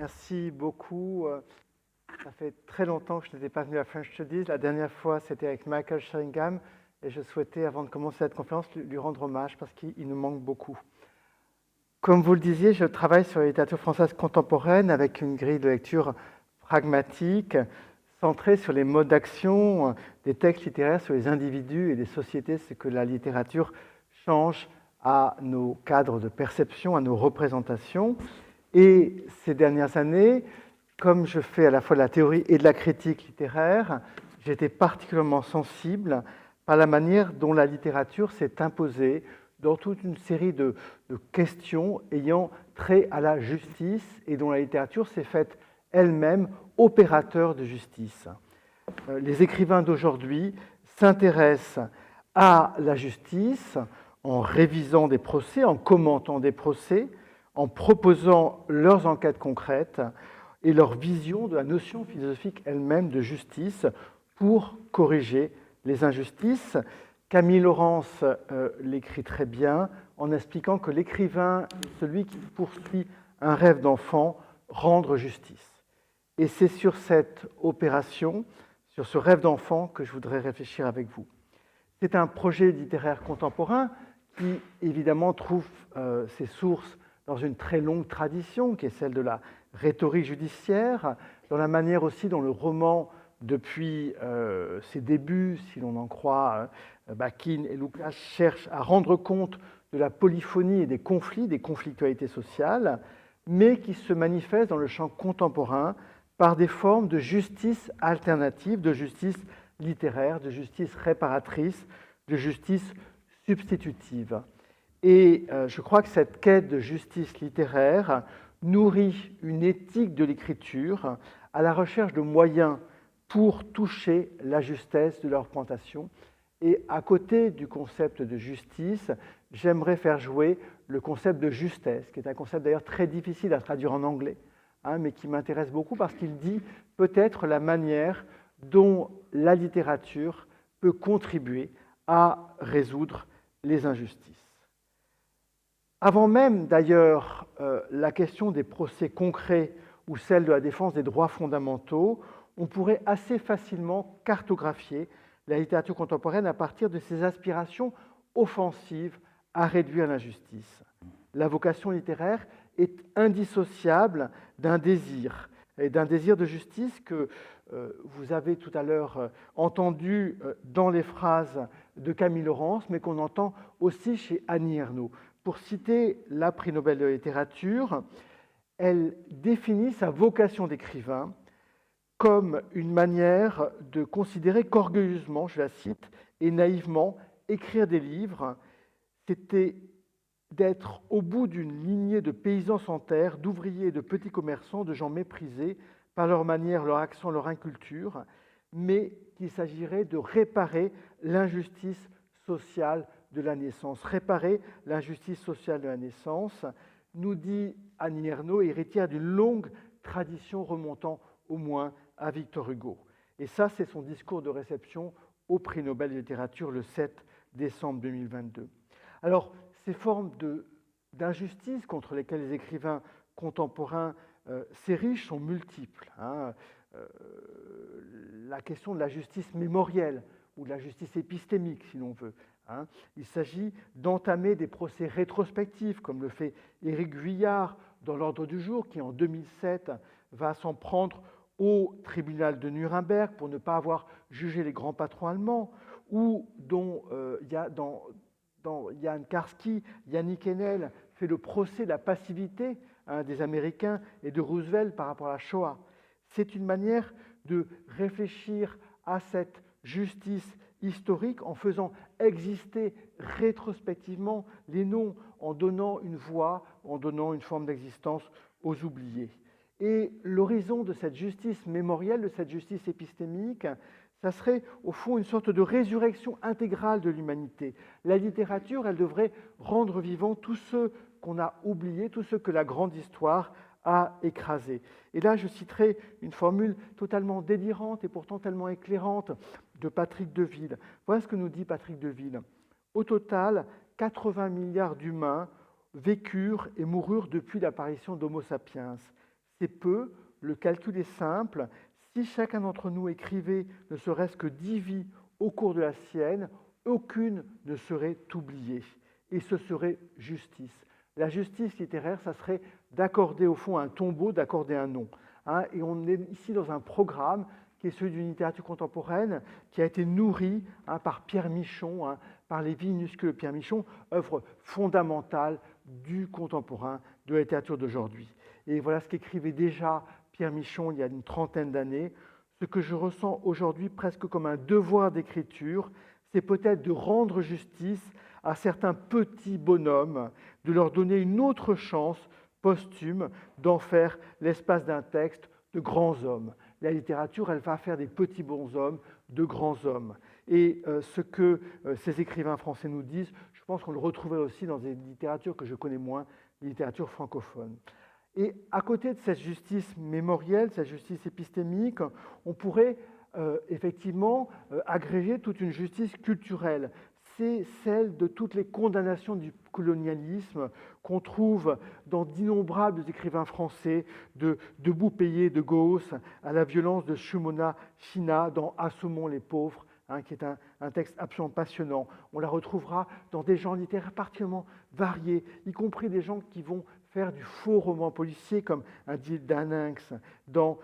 Merci beaucoup. Ça fait très longtemps que je n'étais pas venu à French Studies. La dernière fois, c'était avec Michael Sheringham et je souhaitais, avant de commencer cette conférence, lui rendre hommage parce qu'il nous manque beaucoup. Comme vous le disiez, je travaille sur la littérature française contemporaine avec une grille de lecture pragmatique, centrée sur les modes d'action des textes littéraires sur les individus et les sociétés, ce que la littérature change à nos cadres de perception, à nos représentations. Et ces dernières années, comme je fais à la fois de la théorie et de la critique littéraire, j'ai été particulièrement sensible par la manière dont la littérature s'est imposée dans toute une série de questions ayant trait à la justice et dont la littérature s'est faite elle-même opérateur de justice. Les écrivains d'aujourd'hui s'intéressent à la justice en révisant des procès, en commentant des procès, en proposant leurs enquêtes concrètes et leur vision de la notion philosophique elle-même de justice pour corriger les injustices. Camille Laurence l'écrit très bien en expliquant que l'écrivain est celui qui poursuit un rêve d'enfant, rendre justice. Et c'est sur cette opération, sur ce rêve d'enfant que je voudrais réfléchir avec vous. C'est un projet littéraire contemporain qui, évidemment, trouve ses sources dans une très longue tradition, qui est celle de la rhétorique judiciaire, dans la manière aussi dont le roman, depuis ses débuts, si l'on en croit Bakhtin et Lucas, cherche à rendre compte de la polyphonie et des conflictualités sociales, mais qui se manifeste dans le champ contemporain par des formes de justice alternative, de justice littéraire, de justice réparatrice, de justice substitutive. Et je crois que cette quête de justice littéraire nourrit une éthique de l'écriture à la recherche de moyens pour toucher la justesse de leur représentation. Et à côté du concept de justice, j'aimerais faire jouer le concept de justesse, qui est un concept d'ailleurs très difficile à traduire en anglais, mais qui m'intéresse beaucoup parce qu'il dit peut-être la manière dont la littérature peut contribuer à résoudre les injustices. Avant même d'ailleurs la question des procès concrets ou celle de la défense des droits fondamentaux, on pourrait assez facilement cartographier la littérature contemporaine à partir de ses aspirations offensives à réduire l'injustice. La vocation littéraire est indissociable d'un désir, et d'un désir de justice que vous avez tout à l'heure entendu dans les phrases de Camille Laurence, mais qu'on entend aussi chez Annie Ernaux. Pour citer la prix Nobel de littérature, elle définit sa vocation d'écrivain comme une manière de considérer qu'orgueilleusement, je la cite, et naïvement, écrire des livres, c'était d'être au bout d'une lignée de paysans sans terre, d'ouvriers et de petits commerçants, de gens méprisés par leur manière, leur accent, leur inculture, mais qu'il s'agirait de réparer l'injustice sociale de la naissance. Réparer l'injustice sociale de la naissance, nous dit Annie Ernaux, héritière d'une longue tradition remontant au moins à Victor Hugo. Et ça, c'est son discours de réception au prix Nobel de littérature le 7 décembre 2022. Alors, ces formes d'injustice contre lesquelles les écrivains contemporains s'érigent sont multiples. La question de la justice mémorielle ou de la justice épistémique, si l'on veut. Il s'agit d'entamer des procès rétrospectifs, comme le fait Éric Vuillard dans l'Ordre du jour, qui en 2007 va s'en prendre au tribunal de Nuremberg pour ne pas avoir jugé les grands patrons allemands, ou dont dans Jan Karski, Yannick Enel fait le procès de la passivité des Américains et de Roosevelt par rapport à la Shoah. C'est une manière de réfléchir à cette justice historique en faisant exister rétrospectivement les noms, en donnant une voix, en donnant une forme d'existence aux oubliés. Et l'horizon de cette justice mémorielle, de cette justice épistémique, ça serait au fond une sorte de résurrection intégrale de l'humanité. La littérature, elle devrait rendre vivants tous ceux qu'on a oubliés, tous ceux que la grande histoire a écrasés. Et là, je citerai une formule totalement délirante et pourtant tellement éclairante de Patrick Deville. Voilà ce que nous dit Patrick Deville. Au total, 80 milliards d'humains vécurent et moururent depuis l'apparition d'Homo sapiens. C'est peu, le calcul est simple. Si chacun d'entre nous écrivait ne serait-ce que 10 vies au cours de la sienne, aucune ne serait oubliée. Et ce serait justice. La justice littéraire, ça serait d'accorder au fond un tombeau, d'accorder un nom. Hein, et on est ici dans un programme qui est celui d'une littérature contemporaine qui a été nourrie par Pierre Michon, par les vies minuscules de Pierre Michon, œuvre fondamentale du contemporain, de la littérature d'aujourd'hui. Et voilà ce qu'écrivait déjà Pierre Michon il y a une trentaine d'années. Ce que je ressens aujourd'hui presque comme un devoir d'écriture, c'est peut-être de rendre justice à certains petits bonhommes, de leur donner une autre chance posthume d'en faire l'espace d'un texte de grands hommes. La littérature, elle va faire des petits bonshommes de grands hommes. Et ce que ces écrivains français nous disent, je pense qu'on le retrouverait aussi dans des littératures que je connais moins, les littératures francophones. Et à côté de cette justice mémorielle, cette justice épistémique, on pourrait effectivement agréger toute une justice culturelle. C'est celle de toutes les condamnations du colonialisme qu'on trouve dans d'innombrables écrivains français, de Boupéillé, de Gauss, à la violence de Shumona China dans Assommons les pauvres, qui est un texte absolument passionnant. On la retrouvera dans des genres littéraires particulièrement variés, y compris des gens qui vont faire du faux roman policier comme un deal d'Aninx dans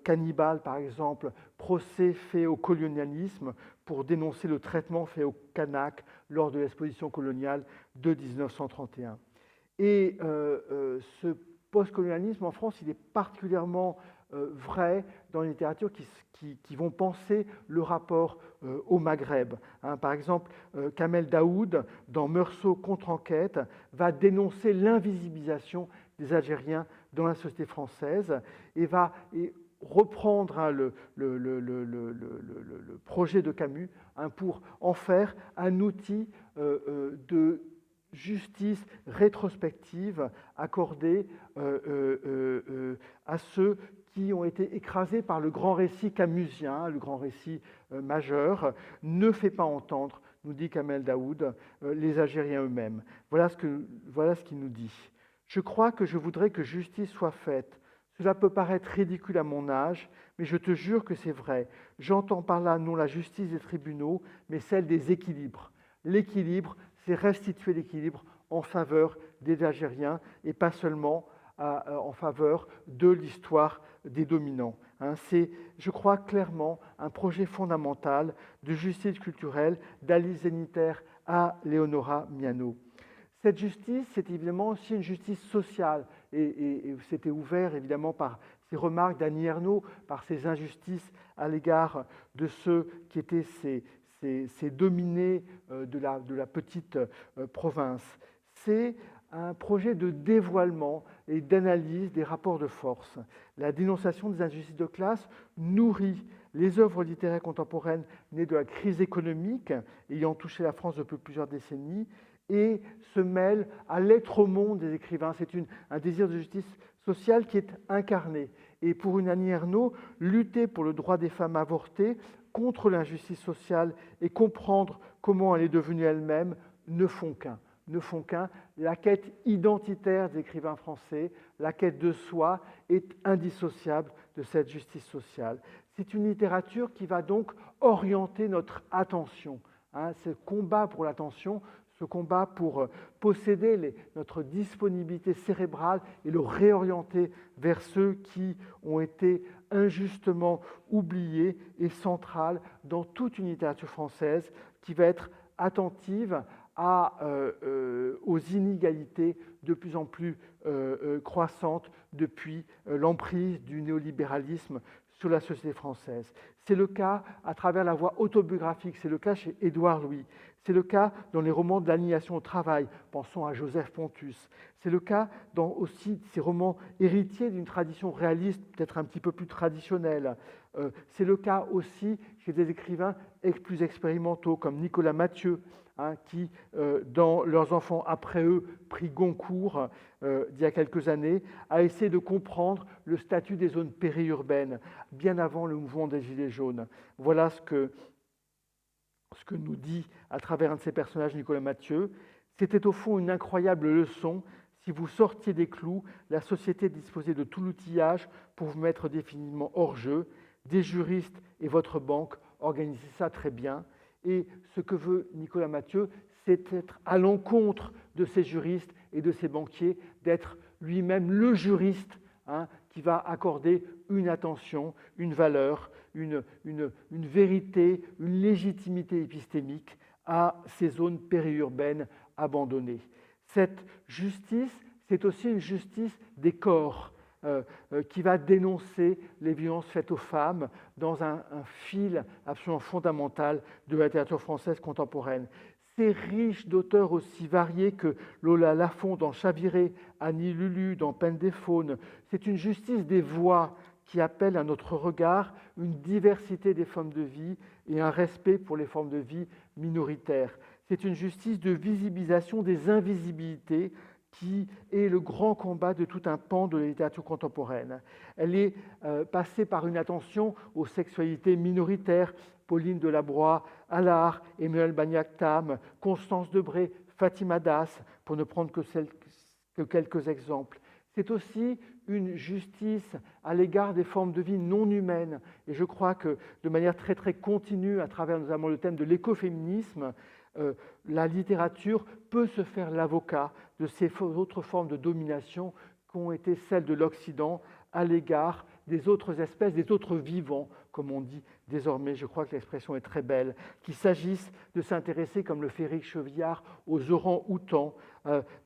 Cannibal, par exemple, procès fait au colonialisme pour dénoncer le traitement fait aux Kanaks lors de l'exposition coloniale de 1931. Et ce postcolonialisme en France, il est particulièrement vrai dans les littératures qui vont penser le rapport au Maghreb. Par exemple, Kamel Daoud, dans Meursault contre-enquête, va dénoncer l'invisibilisation des Algériens dans la société française et va reprendre le projet de Camus pour en faire un outil de justice rétrospective accordée à ceux qui ont été écrasés par le grand récit camusien, le grand récit majeur, ne fait pas entendre, nous dit Kamel Daoud, les Algériens eux-mêmes. Voilà ce qu'il nous dit. Je crois que je voudrais que justice soit faite. Cela peut paraître ridicule à mon âge, mais je te jure que c'est vrai. J'entends par là non la justice des tribunaux, mais celle des équilibres. L'équilibre, c'est restituer l'équilibre en faveur des Algériens et pas seulement en faveur de l'histoire des dominants. C'est, je crois clairement, un projet fondamental de justice culturelle d'Alice Zeniter à Leonora Miano. Cette justice, c'est évidemment aussi une justice sociale, et c'était ouvert évidemment par ces remarques d'Annie Ernaux, par ces injustices à l'égard de ceux qui étaient ces dominés de la petite province. C'est un projet de dévoilement et d'analyse des rapports de force. La dénonciation des injustices de classe nourrit les œuvres littéraires contemporaines nées de la crise économique ayant touché la France depuis plusieurs décennies et se mêle à l'être au monde des écrivains. C'est un désir de justice sociale qui est incarné. Et pour une Annie Ernaux, lutter pour le droit des femmes à avorter, contre l'injustice sociale et comprendre comment elle est devenue elle-même ne font qu'un. La quête identitaire des écrivains français, la quête de soi, est indissociable de cette justice sociale. C'est une littérature qui va donc orienter notre attention. Ce combat pour l'attention, ce combat pour posséder notre disponibilité cérébrale et le réorienter vers ceux qui ont été injustement oubliés est central dans toute une littérature française qui va être attentive aux inégalités de plus en plus croissantes depuis l'emprise du néolibéralisme sur la société française. C'est le cas à travers la voie autobiographique, c'est le cas chez Édouard Louis, c'est le cas dans les romans de l'aliénation au travail, pensons à Joseph Pontus, c'est le cas dans aussi ces romans héritiers d'une tradition réaliste, peut-être un petit peu plus traditionnelle. C'est le cas aussi chez des écrivains plus expérimentaux comme Nicolas Mathieu, qui, dans Leurs enfants après eux, prix Goncourt d'il y a quelques années, a essayé de comprendre le statut des zones périurbaines, bien avant le mouvement des Gilets jaunes. Voilà ce que nous dit à travers un de ses personnages, Nicolas Mathieu. C'était au fond une incroyable leçon. Si vous sortiez des clous, la société disposait de tout l'outillage pour vous mettre définitivement hors jeu. Des juristes et votre banque organisez ça très bien. Et ce que veut Nicolas Mathieu, c'est être à l'encontre de ces juristes et de ces banquiers, d'être lui-même le juriste qui va accorder une attention, une valeur, une vérité, une légitimité épistémique à ces zones périurbaines abandonnées. Cette justice, c'est aussi une justice des corps qui va dénoncer les violences faites aux femmes dans un fil absolument fondamental de la littérature française contemporaine. C'est riche d'auteurs aussi variés que Lola Lafont dans Chaviré, Annie Lulu dans Peine des Faunes. C'est une justice des voix qui appelle à notre regard une diversité des formes de vie et un respect pour les formes de vie minoritaires. C'est une justice de visibilisation des invisibilités qui est le grand combat de tout un pan de la littérature contemporaine. Elle est passée par une attention aux sexualités minoritaires, Pauline Delabroix, Allard, Emmanuel Bagnac-Tam, Constance Debré, Fatima Das, pour ne prendre que quelques exemples. C'est aussi une justice à l'égard des formes de vie non humaines. Et je crois que de manière très très continue, à travers notamment le thème de l'écoféminisme, la littérature peut se faire l'avocat de ces autres formes de domination qui ont été celles de l'Occident à l'égard des autres espèces, des autres vivants, comme on dit désormais, je crois que l'expression est très belle, qu'il s'agisse de s'intéresser, comme le fait Éric Chevillard, aux orang-outans,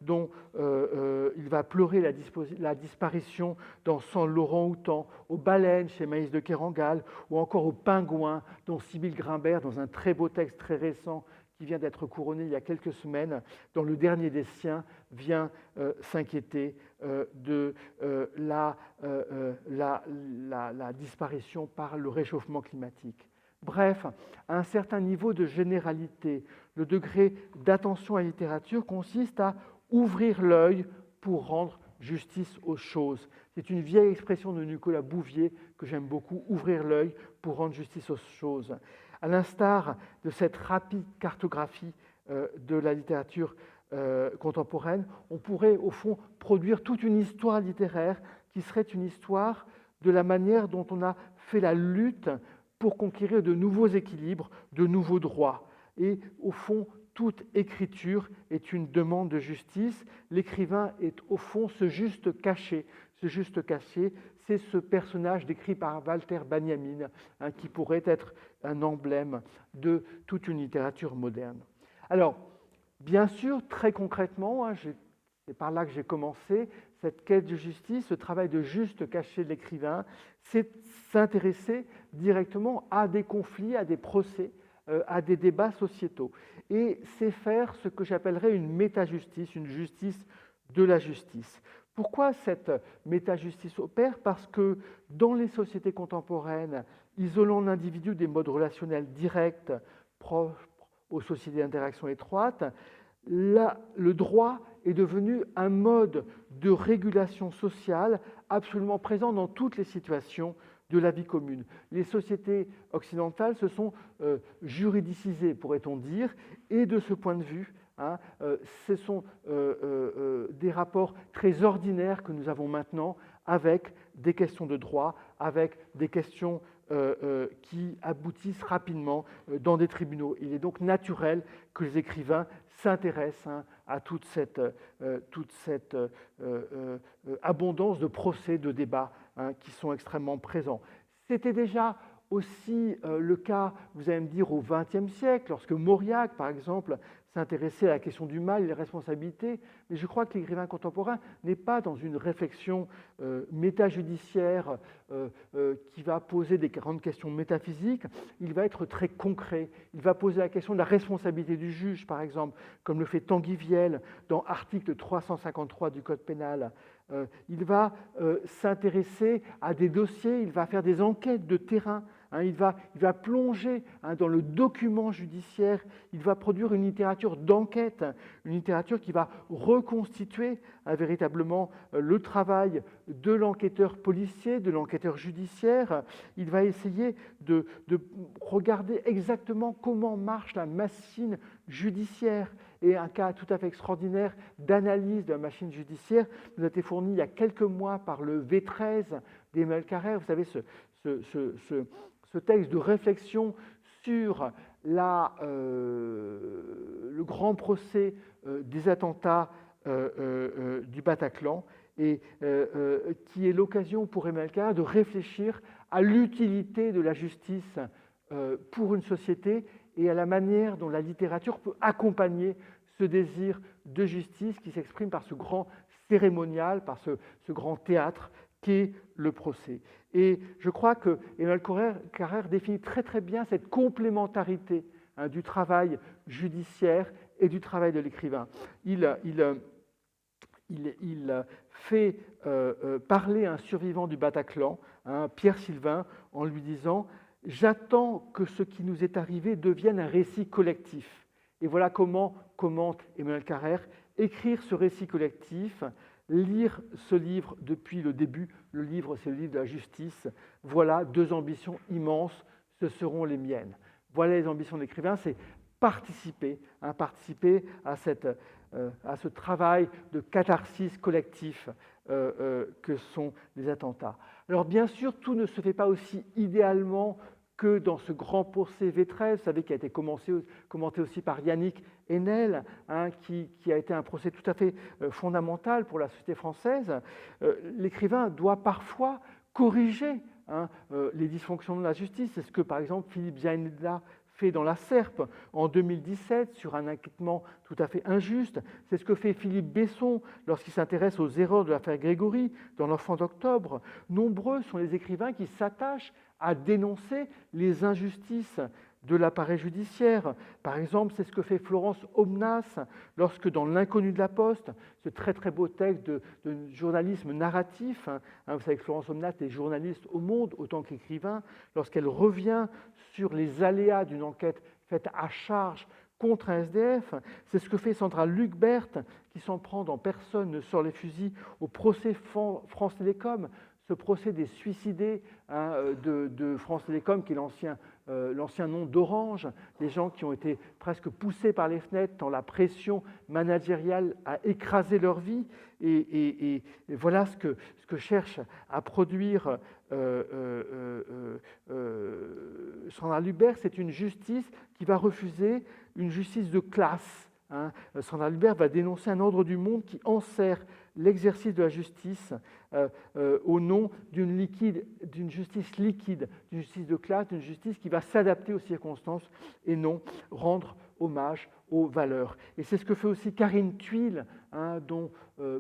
dont il va pleurer la disparition dans Sans l'orang-outan, aux baleines chez Maïs de Kerangal, ou encore aux pingouins, dont Sybille Grimbert, dans un très beau texte très récent, qui vient d'être couronné il y a quelques semaines, dans le dernier des siens, vient s'inquiéter de la disparition par le réchauffement climatique. Bref, à un certain niveau de généralité, le degré d'attention à la littérature consiste à ouvrir l'œil pour rendre justice aux choses. C'est une vieille expression de Nicolas Bouvier que j'aime beaucoup, ouvrir l'œil pour rendre justice aux choses. À l'instar de cette rapide cartographie de la littérature contemporaine, on pourrait au fond produire toute une histoire littéraire qui serait une histoire de la manière dont on a fait la lutte pour conquérir de nouveaux équilibres, de nouveaux droits. Et au fond, toute écriture est une demande de justice. L'écrivain est au fond ce juste caché. Ce juste caché, c'est ce personnage décrit par Walter Benjamin, qui pourrait être un emblème de toute une littérature moderne. Alors, bien sûr, très concrètement, c'est par là que j'ai commencé, cette quête de justice, ce travail de juste caché de l'écrivain, c'est s'intéresser directement à des conflits, à des procès, à des débats sociétaux. Et c'est faire ce que j'appellerais une métajustice, une justice de la justice. Pourquoi cette métajustice opère ? Parce que dans les sociétés contemporaines, isolant l'individu des modes relationnels directs, propres aux sociétés d'interaction étroite, le droit est devenu un mode de régulation sociale absolument présent dans toutes les situations de la vie commune. Les sociétés occidentales se sont juridicisées, pourrait-on dire, et de ce point de vue, ce sont des rapports très ordinaires que nous avons maintenant avec des questions de droit, avec des questions qui aboutissent rapidement dans des tribunaux. Il est donc naturel que les écrivains s'intéressent à toute cette abondance de procès, de débats qui sont extrêmement présents. C'était déjà aussi le cas, vous allez me dire, au XXe siècle, lorsque Mauriac, par exemple, s'intéressait à la question du mal et des responsabilités, mais je crois que l'écrivain contemporain n'est pas dans une réflexion métajudiciaire qui va poser des grandes questions métaphysiques, il va être très concret, il va poser la question de la responsabilité du juge, par exemple, comme le fait Tanguy Viel dans article 353 du Code pénal. Il va s'intéresser à des dossiers, il va faire des enquêtes de terrain Il va plonger dans le document judiciaire, il va produire une littérature d'enquête, une littérature qui va reconstituer véritablement le travail de l'enquêteur policier, de l'enquêteur judiciaire. Il va essayer de regarder exactement comment marche la machine judiciaire. Et un cas tout à fait extraordinaire d'analyse de la machine judiciaire nous a été fourni il y a quelques mois par le V13 d'Emmanuel Carrère. Vous savez, ce texte de réflexion sur le grand procès des attentats du Bataclan, et qui est l'occasion pour Emmanuel Carrère de réfléchir à l'utilité de la justice pour une société et à la manière dont la littérature peut accompagner ce désir de justice qui s'exprime par ce grand cérémonial, par ce grand théâtre qu'est le procès. Et je crois que Emmanuel Carrère définit très très bien cette complémentarité du travail judiciaire et du travail de l'écrivain. Il fait parler un survivant du Bataclan, Pierre Sylvain, en lui disant « J'attends que ce qui nous est arrivé devienne un récit collectif ». Et voilà comment commente Emmanuel Carrère: écrire ce récit collectif, lire ce livre depuis le début. Le livre, c'est le livre de la justice. Voilà deux ambitions immenses, ce seront les miennes. Voilà les ambitions de l'écrivain, c'est participer à ce travail de catharsis collectif que sont les attentats. Alors bien sûr, tout ne se fait pas aussi idéalement que dans ce grand procès V13, vous savez, qui a été commenté aussi par Yannick Enel, qui a été un procès tout à fait fondamental pour la société française. L'écrivain doit parfois corriger les dysfonctionnements de la justice. C'est ce que, par exemple, Philippe Gianella fait dans La Serpe en 2017 sur un acquittement tout à fait injuste. C'est ce que fait Philippe Besson lorsqu'il s'intéresse aux erreurs de l'affaire Grégory dans L'Enfant d'octobre. Nombreux sont les écrivains qui s'attachent à dénoncer les injustices de l'appareil judiciaire. Par exemple, c'est ce que fait Florence Omnas lorsque, dans L'inconnu de la Poste, ce très très beau texte de journalisme narratif, vous savez que Florence Omnas est journaliste au Monde autant qu'écrivain, lorsqu'elle revient sur les aléas d'une enquête faite à charge contre un SDF, c'est ce que fait Sandra Lucbert, qui s'en prend dans Personne ne sort les fusils au procès France Télécom, ce procès des suicidés de France Télécom, qui est l'ancien nom d'Orange, des gens qui ont été presque poussés par les fenêtres tant la pression managériale a écrasé leur vie. Et voilà ce que cherche à produire Sandra Lucbert, c'est une justice qui va refuser une justice de classe. Sandra Lucbert va dénoncer un ordre du monde qui enserre l'exercice de la justice au nom d'une justice liquide, d'une justice de classe, d'une justice qui va s'adapter aux circonstances et non rendre hommage aux valeurs. Et c'est ce que fait aussi Karine Thuil, dont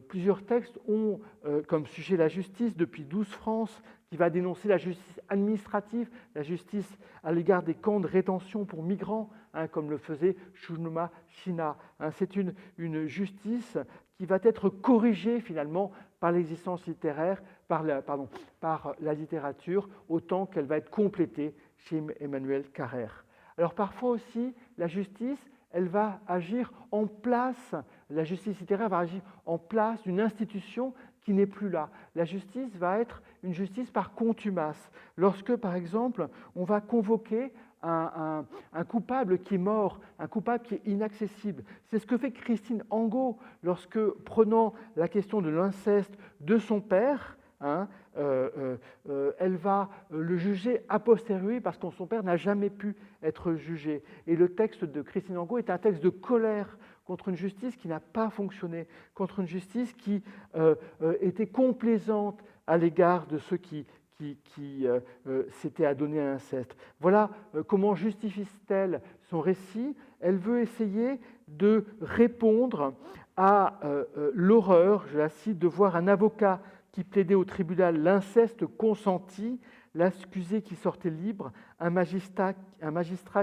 plusieurs textes ont comme sujet la justice depuis 12 France, qui va dénoncer la justice administrative, la justice à l'égard des camps de rétention pour migrants, comme le faisait Shunma Shina. C'est une justice qui va être corrigée finalement par l'existence littéraire, par la littérature, autant qu'elle va être complétée chez Emmanuel Carrère. Alors parfois aussi, la justice, elle va agir en place, la justice littéraire va agir en place d'une institution qui n'est plus là. La justice va être une justice par contumace. Lorsque, par exemple, on va convoquer un coupable qui est mort, un coupable qui est inaccessible. C'est ce que fait Christine Angot lorsque, prenant la question de l'inceste de son père, elle va le juger a posteriori parce que son père n'a jamais pu être jugé. Et le texte de Christine Angot est un texte de colère contre une justice qui n'a pas fonctionné, contre une justice qui était complaisante à l'égard de ceux qui s'étaient adonnés à l'inceste. Voilà comment justifie-t-elle son récit. Elle veut essayer de répondre à l'horreur, je la cite, de voir un avocat qui plaidait au tribunal l'inceste consenti, l'accusé qui sortait libre, un magistrat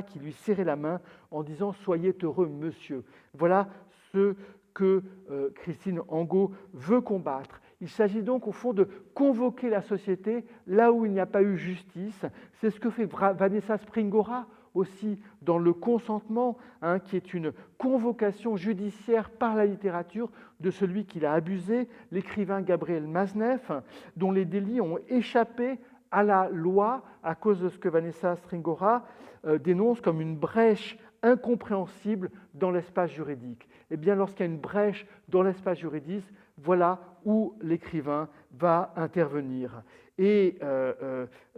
qui lui serrait la main en disant « Soyez heureux, monsieur ». Voilà ce que Christine Angot veut combattre. Il s'agit donc au fond de convoquer la société là où il n'y a pas eu justice. C'est ce que fait Vanessa Springora aussi dans Le Consentement, qui est une convocation judiciaire par la littérature de celui qui l'a abusé, l'écrivain Gabriel Maznev, dont les délits ont échappé à la loi à cause de ce que Vanessa Springora dénonce comme une brèche incompréhensible dans l'espace juridique. Eh bien, lorsqu'il y a une brèche dans l'espace juridique, voilà où l'écrivain va intervenir. Et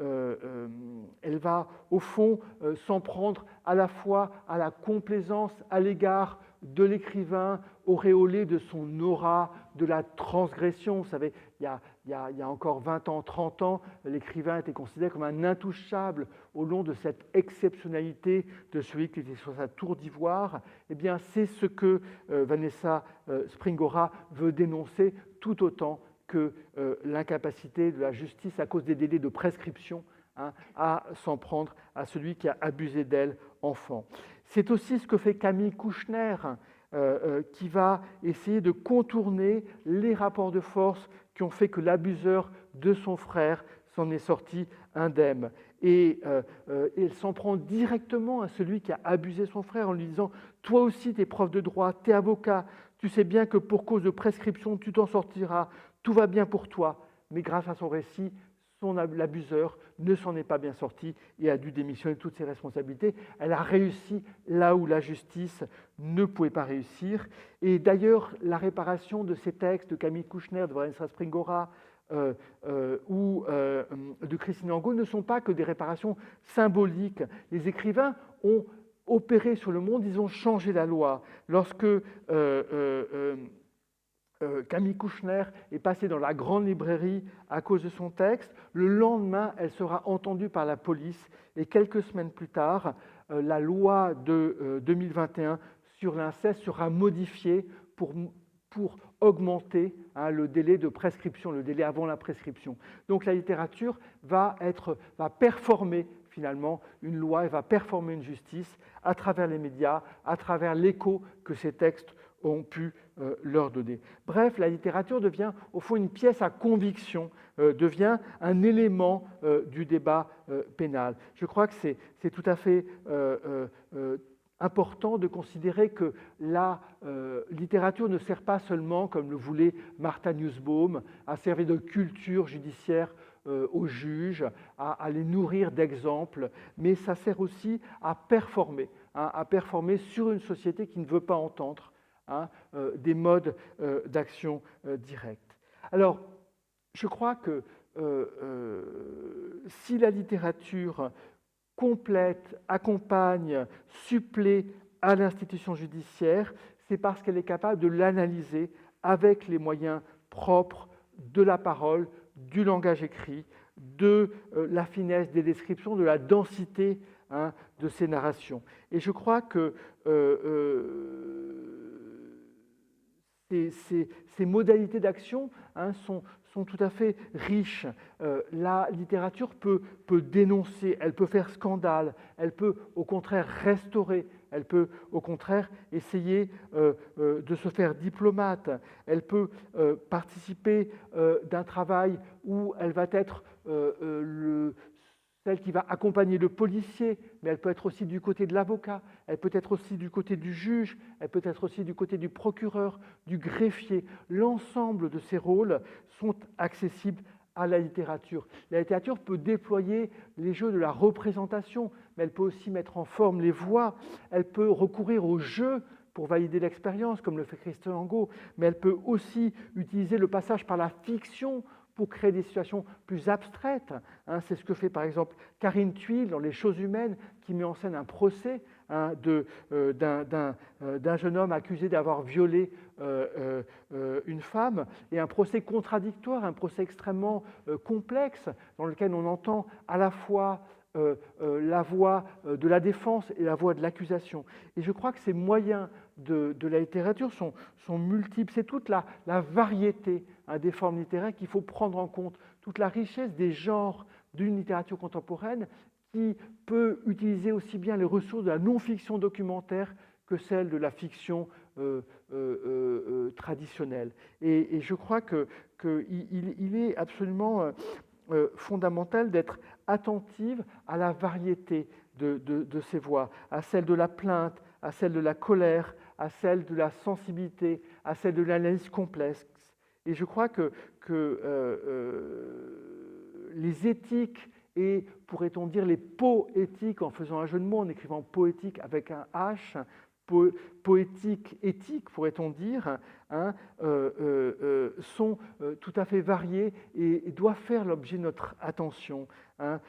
elle va, au fond, s'en prendre à la fois à la complaisance à l'égard de l'écrivain, auréolé de son aura, de la transgression. Vous savez, il y a encore 20 ans, 30 ans, l'écrivain était considéré comme un intouchable au long de cette exceptionnalité de celui qui était sur sa tour d'ivoire. Eh bien, c'est ce que Vanessa Springora veut dénoncer tout autant que l'incapacité de la justice à cause des délais de prescription à s'en prendre à celui qui a abusé d'elle enfant. C'est aussi ce que fait Camille Kouchner, qui va essayer de contourner les rapports de force qui ont fait que l'abuseur de son frère s'en est sorti indemne. Et elle s'en prend directement à celui qui a abusé son frère en lui disant « Toi aussi, tu es prof de droit, tu es avocat, tu sais bien que pour cause de prescription, tu t'en sortiras, tout va bien pour toi. » Mais grâce à son récit, l'abuseur ne s'en est pas bien sorti et a dû démissionner de toutes ses responsabilités. Elle a réussi là où la justice ne pouvait pas réussir. Et d'ailleurs, la réparation de ces textes de Camille Kouchner, de Vanessa Springora ou de Christine Angot ne sont pas que des réparations symboliques. Les écrivains ont opéré sur le monde, ils ont changé la loi. Lorsque Camille Kouchner est passée dans la grande librairie à cause de son texte. Le lendemain, elle sera entendue par la police et quelques semaines plus tard, la loi de 2021 sur l'inceste sera modifiée pour augmenter le délai de prescription, le délai avant la prescription. Donc la littérature va performer finalement une loi, elle va performer une justice à travers les médias, à travers l'écho que ces textes ont pu leur donner. Bref, la littérature devient au fond une pièce à conviction, devient un élément du débat pénal. Je crois que c'est tout à fait important de considérer que la littérature ne sert pas seulement, comme le voulait Martha Nussbaum, à servir de culture judiciaire aux juges, à les nourrir d'exemples, mais ça sert aussi à performer sur une société qui ne veut pas entendre des modes d'action directs. Alors, je crois que si la littérature complète, accompagne, supplée à l'institution judiciaire, c'est parce qu'elle est capable de l'analyser avec les moyens propres de la parole, du langage écrit, de la finesse des descriptions, de la densité de ces narrations. Et je crois que ces modalités d'action sont tout à fait riches. La littérature peut dénoncer, elle peut faire scandale, elle peut au contraire restaurer, elle peut au contraire essayer de se faire diplomate, elle peut participer d'un travail où elle va être celle qui va accompagner le policier, mais elle peut être aussi du côté de l'avocat, elle peut être aussi du côté du juge, elle peut être aussi du côté du procureur, du greffier. L'ensemble de ces rôles sont accessibles à la littérature. La littérature peut déployer les jeux de la représentation, mais elle peut aussi mettre en forme les voix, elle peut recourir au jeu pour valider l'expérience, comme le fait Christine Angot, mais elle peut aussi utiliser le passage par la fiction pour créer des situations plus abstraites. C'est ce que fait par exemple Karine Thuil dans Les choses humaines, qui met en scène un procès d'un jeune homme accusé d'avoir violé une femme, et un procès contradictoire, un procès extrêmement complexe, dans lequel on entend à la fois la voix de la défense et la voix de l'accusation. Et je crois que ces moyens de la littérature sont multiples. C'est toute la variété des formes littéraires qu'il faut prendre en compte, toute la richesse des genres d'une littérature contemporaine qui peut utiliser aussi bien les ressources de la non-fiction documentaire que celles de la fiction traditionnelle. Et je crois qu'il est absolument fondamental d'être attentive à la variété de ces voix, à celle de la plainte, à celle de la colère, à celle de la sensibilité, à celle de l'analyse complexe. Et je crois que les éthiques et, pourrait-on dire, les poétiques, en faisant un jeu de mots, en écrivant poétique avec un H, poétique, éthique, pourrait-on dire, hein, sont tout à fait variés et doivent faire l'objet de notre attention. Hein.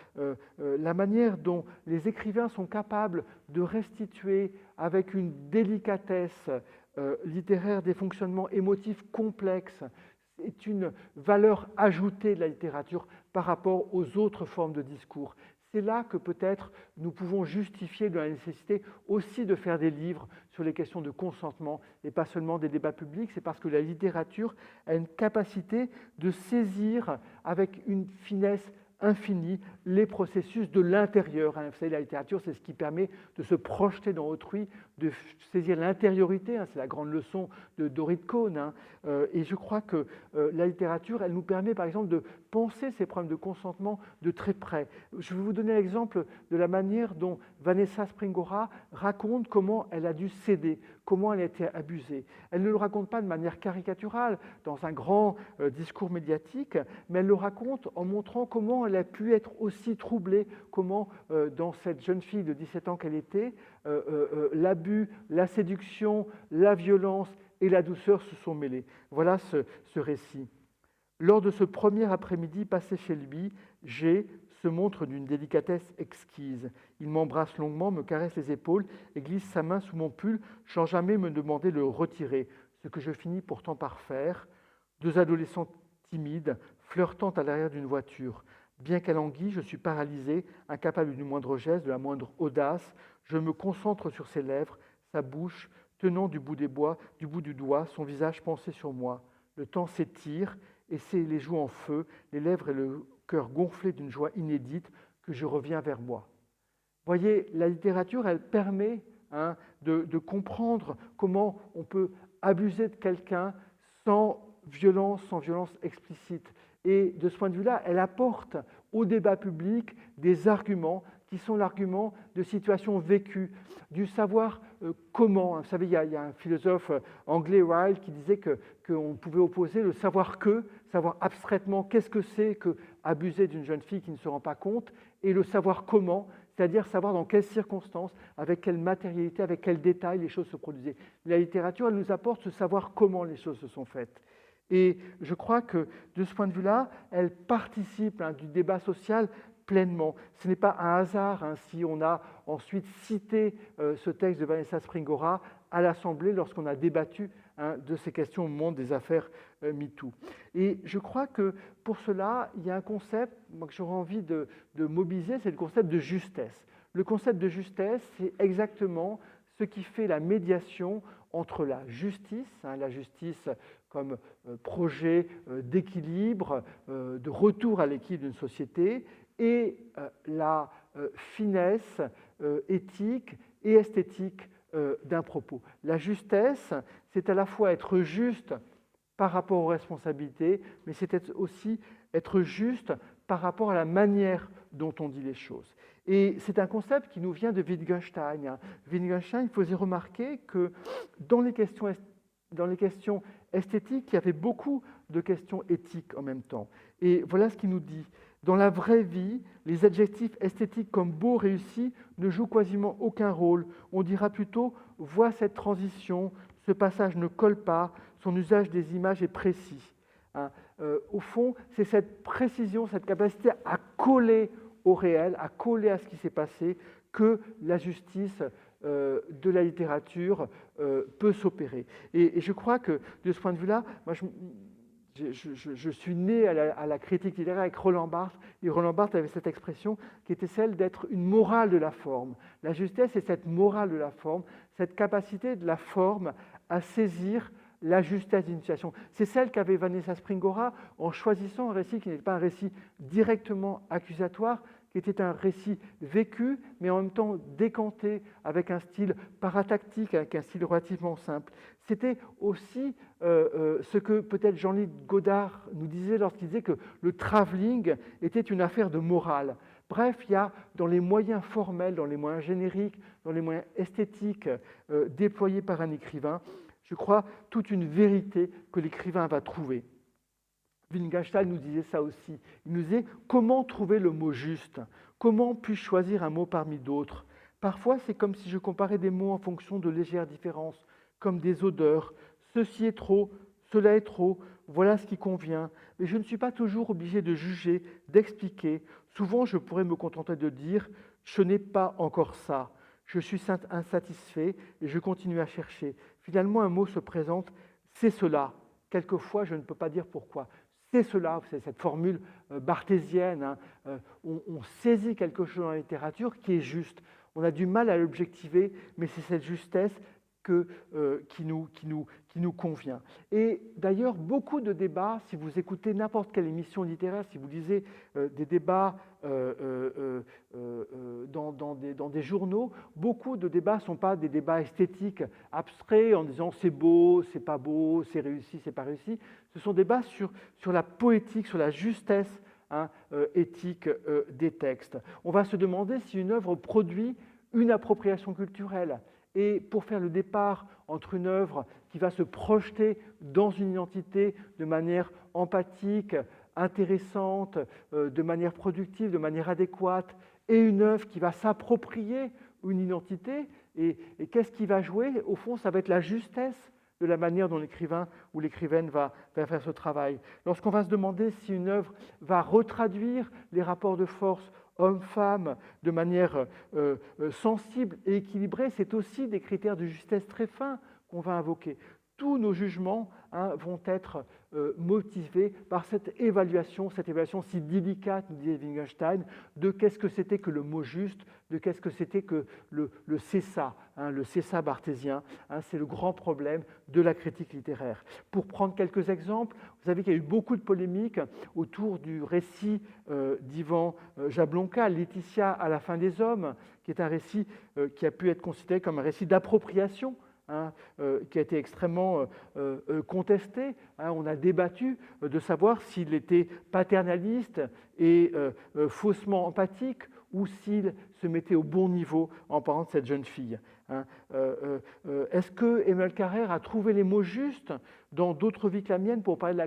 La manière dont les écrivains sont capables de restituer avec une délicatesse littéraire des fonctionnements émotifs complexes est une valeur ajoutée de la littérature par rapport aux autres formes de discours. C'est là que peut-être nous pouvons justifier de la nécessité aussi de faire des livres sur les questions de consentement et pas seulement des débats publics. C'est parce que la littérature a une capacité de saisir avec une finesse infinie les processus de l'intérieur. Vous savez, la littérature, c'est ce qui permet de se projeter dans autrui, de saisir l'intériorité. C'est la grande leçon de Dorit Cohn. Et je crois que la littérature, elle nous permet, par exemple, de penser ces problèmes de consentement de très près. Je vais vous donner l'exemple de la manière dont Vanessa Springora raconte comment elle a dû céder, comment elle a été abusée. Elle ne le raconte pas de manière caricaturale, dans un grand discours médiatique, mais elle le raconte en montrant comment elle a pu être aussi troublée, comment dans cette jeune fille de 17 ans qu'elle était, l'abus, la séduction, la violence et la douceur se sont mêlés. Voilà ce récit. Lors de ce premier après-midi passé chez lui, G se montre d'une délicatesse exquise. Il m'embrasse longuement, me caresse les épaules et glisse sa main sous mon pull sans jamais me demander de le retirer, ce que je finis pourtant par faire. Deux adolescents timides, flirtant à l'arrière d'une voiture. Bien qu'à languille, je suis paralysé, incapable du moindre geste, de la moindre audace. Je me concentre sur ses lèvres, sa bouche, tenant du bout du doigt, son visage pensé sur moi. Le temps s'étire, et c'est les joues en feu, les lèvres et le cœur gonflés d'une joie inédite que je reviens vers moi. Voyez, la littérature, elle permet de comprendre comment on peut abuser de quelqu'un sans violence explicite. Et de ce point de vue-là, elle apporte au débat public des arguments qui sont l'argument de situations vécues, du savoir comment. Vous savez, il y a un philosophe anglais, Ryle, qui disait qu'on pouvait opposer le savoir abstraitement qu'est-ce que c'est que abuser d'une jeune fille qui ne se rend pas compte, et le savoir comment, c'est-à-dire savoir dans quelles circonstances, avec quelle matérialité, avec quels détails les choses se produisaient. La littérature, elle nous apporte ce savoir comment les choses se sont faites. Et je crois que de ce point de vue-là, elle participe du débat social pleinement. Ce n'est pas un hasard si on a ensuite cité ce texte de Vanessa Springora à l'Assemblée lorsqu'on a débattu de ces questions au moment des affaires MeToo. Et je crois que pour cela, il y a un concept que j'aurais envie de mobiliser, c'est le concept de justesse. Le concept de justesse, c'est exactement ce qui fait la médiation entre la justice comme projet d'équilibre, de retour à l'équilibre d'une société, et la finesse éthique et esthétique d'un propos. La justesse, c'est à la fois être juste par rapport aux responsabilités, mais c'est aussi être juste par rapport à la manière dont on dit les choses. Et c'est un concept qui nous vient de Wittgenstein. Wittgenstein faisait remarquer que dans les questions esthétiques, il y avait beaucoup de questions éthiques en même temps. Et voilà ce qu'il nous dit. Dans la vraie vie, les adjectifs esthétiques comme beau, réussi ne jouent quasiment aucun rôle. On dira plutôt « vois cette transition, ce passage ne colle pas, son usage des images est précis ». Au fond, c'est cette précision, cette capacité à coller au réel, à coller à ce qui s'est passé, que la justice de la littérature peut s'opérer. Et je crois que de ce point de vue-là, moi je suis né à la critique littéraire avec Roland Barthes, et Roland Barthes avait cette expression qui était celle d'être une morale de la forme. La justesse, c'est cette morale de la forme, cette capacité de la forme à saisir la justesse d'une situation. C'est celle qu'avait Vanessa Springora en choisissant un récit qui n'était pas un récit directement accusatoire, qui était un récit vécu, mais en même temps décanté, avec un style paratactique, avec un style relativement simple. C'était aussi ce que peut-être Jean-Louis Godard nous disait lorsqu'il disait que le travelling était une affaire de morale. Bref, il y a dans les moyens formels, dans les moyens génériques, dans les moyens esthétiques déployés par un écrivain, je crois, toute une vérité que l'écrivain va trouver. Wittgenstein nous disait ça aussi. Il nous disait comment trouver le mot juste, comment puis-je choisir un mot parmi d'autres. Parfois, c'est comme si je comparais des mots en fonction de légères différences, comme des odeurs. Ceci est trop, cela est trop, voilà ce qui convient. Mais je ne suis pas toujours obligé de juger, d'expliquer. Souvent, je pourrais me contenter de dire « je n'ai pas encore ça ». Je suis insatisfait et je continue à chercher. Finalement, un mot se présente, c'est cela. Quelquefois, je ne peux pas dire pourquoi. C'est cela, c'est cette formule barthésienne. Hein. On saisit quelque chose dans la littérature qui est juste. On a du mal à l'objectiver, mais c'est cette justesse qui nous convient. Et d'ailleurs, beaucoup de débats, si vous écoutez n'importe quelle émission littéraire, si vous lisez des débats dans des journaux, beaucoup de débats ne sont pas des débats esthétiques abstraits en disant c'est beau, c'est pas beau, c'est réussi, c'est pas réussi. Ce sont des débats sur la poétique, sur la justesse éthique des textes. On va se demander si une œuvre produit une appropriation culturelle. Et pour faire le départ entre une œuvre qui va se projeter dans une identité de manière empathique, intéressante, de manière productive, de manière adéquate, et une œuvre qui va s'approprier une identité, et qu'est-ce qui va jouer? Au fond, ça va être la justesse de la manière dont l'écrivain ou l'écrivaine va faire ce travail. Lorsqu'on va se demander si une œuvre va retraduire les rapports de force homme-femme de manière sensible et équilibrée, c'est aussi des critères de justesse très fins qu'on va invoquer. Tous nos jugements vont être motivés par cette évaluation si délicate, nous disait Wittgenstein, de qu'est-ce que c'était que le mot juste, de qu'est-ce que c'était que le c'est ça, le c'est ça barthésien. C'est le grand problème de la critique littéraire. Pour prendre quelques exemples, vous savez qu'il y a eu beaucoup de polémiques autour du récit d'Ivan Jablonka, Laetitia à la fin des hommes, qui est un récit qui a pu être considéré comme un récit d'appropriation, qui a été extrêmement contesté. On a débattu de savoir s'il était paternaliste et faussement empathique ou s'il se mettait au bon niveau en parlant de cette jeune fille. Est-ce que Emmanuel Carrère a trouvé les mots justes dans d'autres vies que la mienne pour parler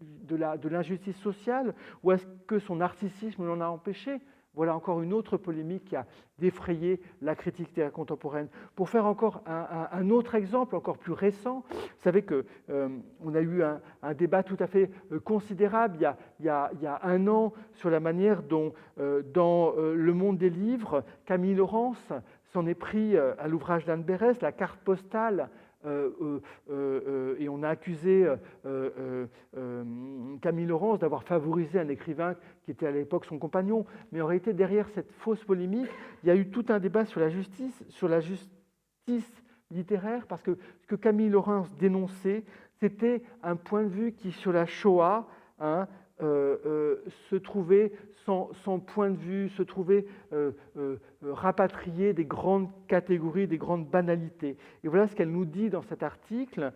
de l'injustice sociale, ou est-ce que son narcissisme l'en a empêché? Voilà encore une autre polémique qui a défrayé la critique littéraire contemporaine. Pour faire encore un autre exemple, encore plus récent, vous savez qu'on a eu un débat tout à fait considérable il y a un an sur la manière dont, dans le monde des livres, Camille Laurence s'en est pris à l'ouvrage d'Anne Berès, La carte postale, et on a accusé Camille Laurence d'avoir favorisé un écrivain qui était à l'époque son compagnon. Mais en réalité, derrière cette fausse polémique, il y a eu tout un débat sur la justice littéraire, parce que ce que Camille Laurence dénonçait, c'était un point de vue qui, sur la Shoah, se trouvait sans point de vue, se trouvait rapatrié des grandes catégories, des grandes banalités. Et voilà ce qu'elle nous dit dans cet article.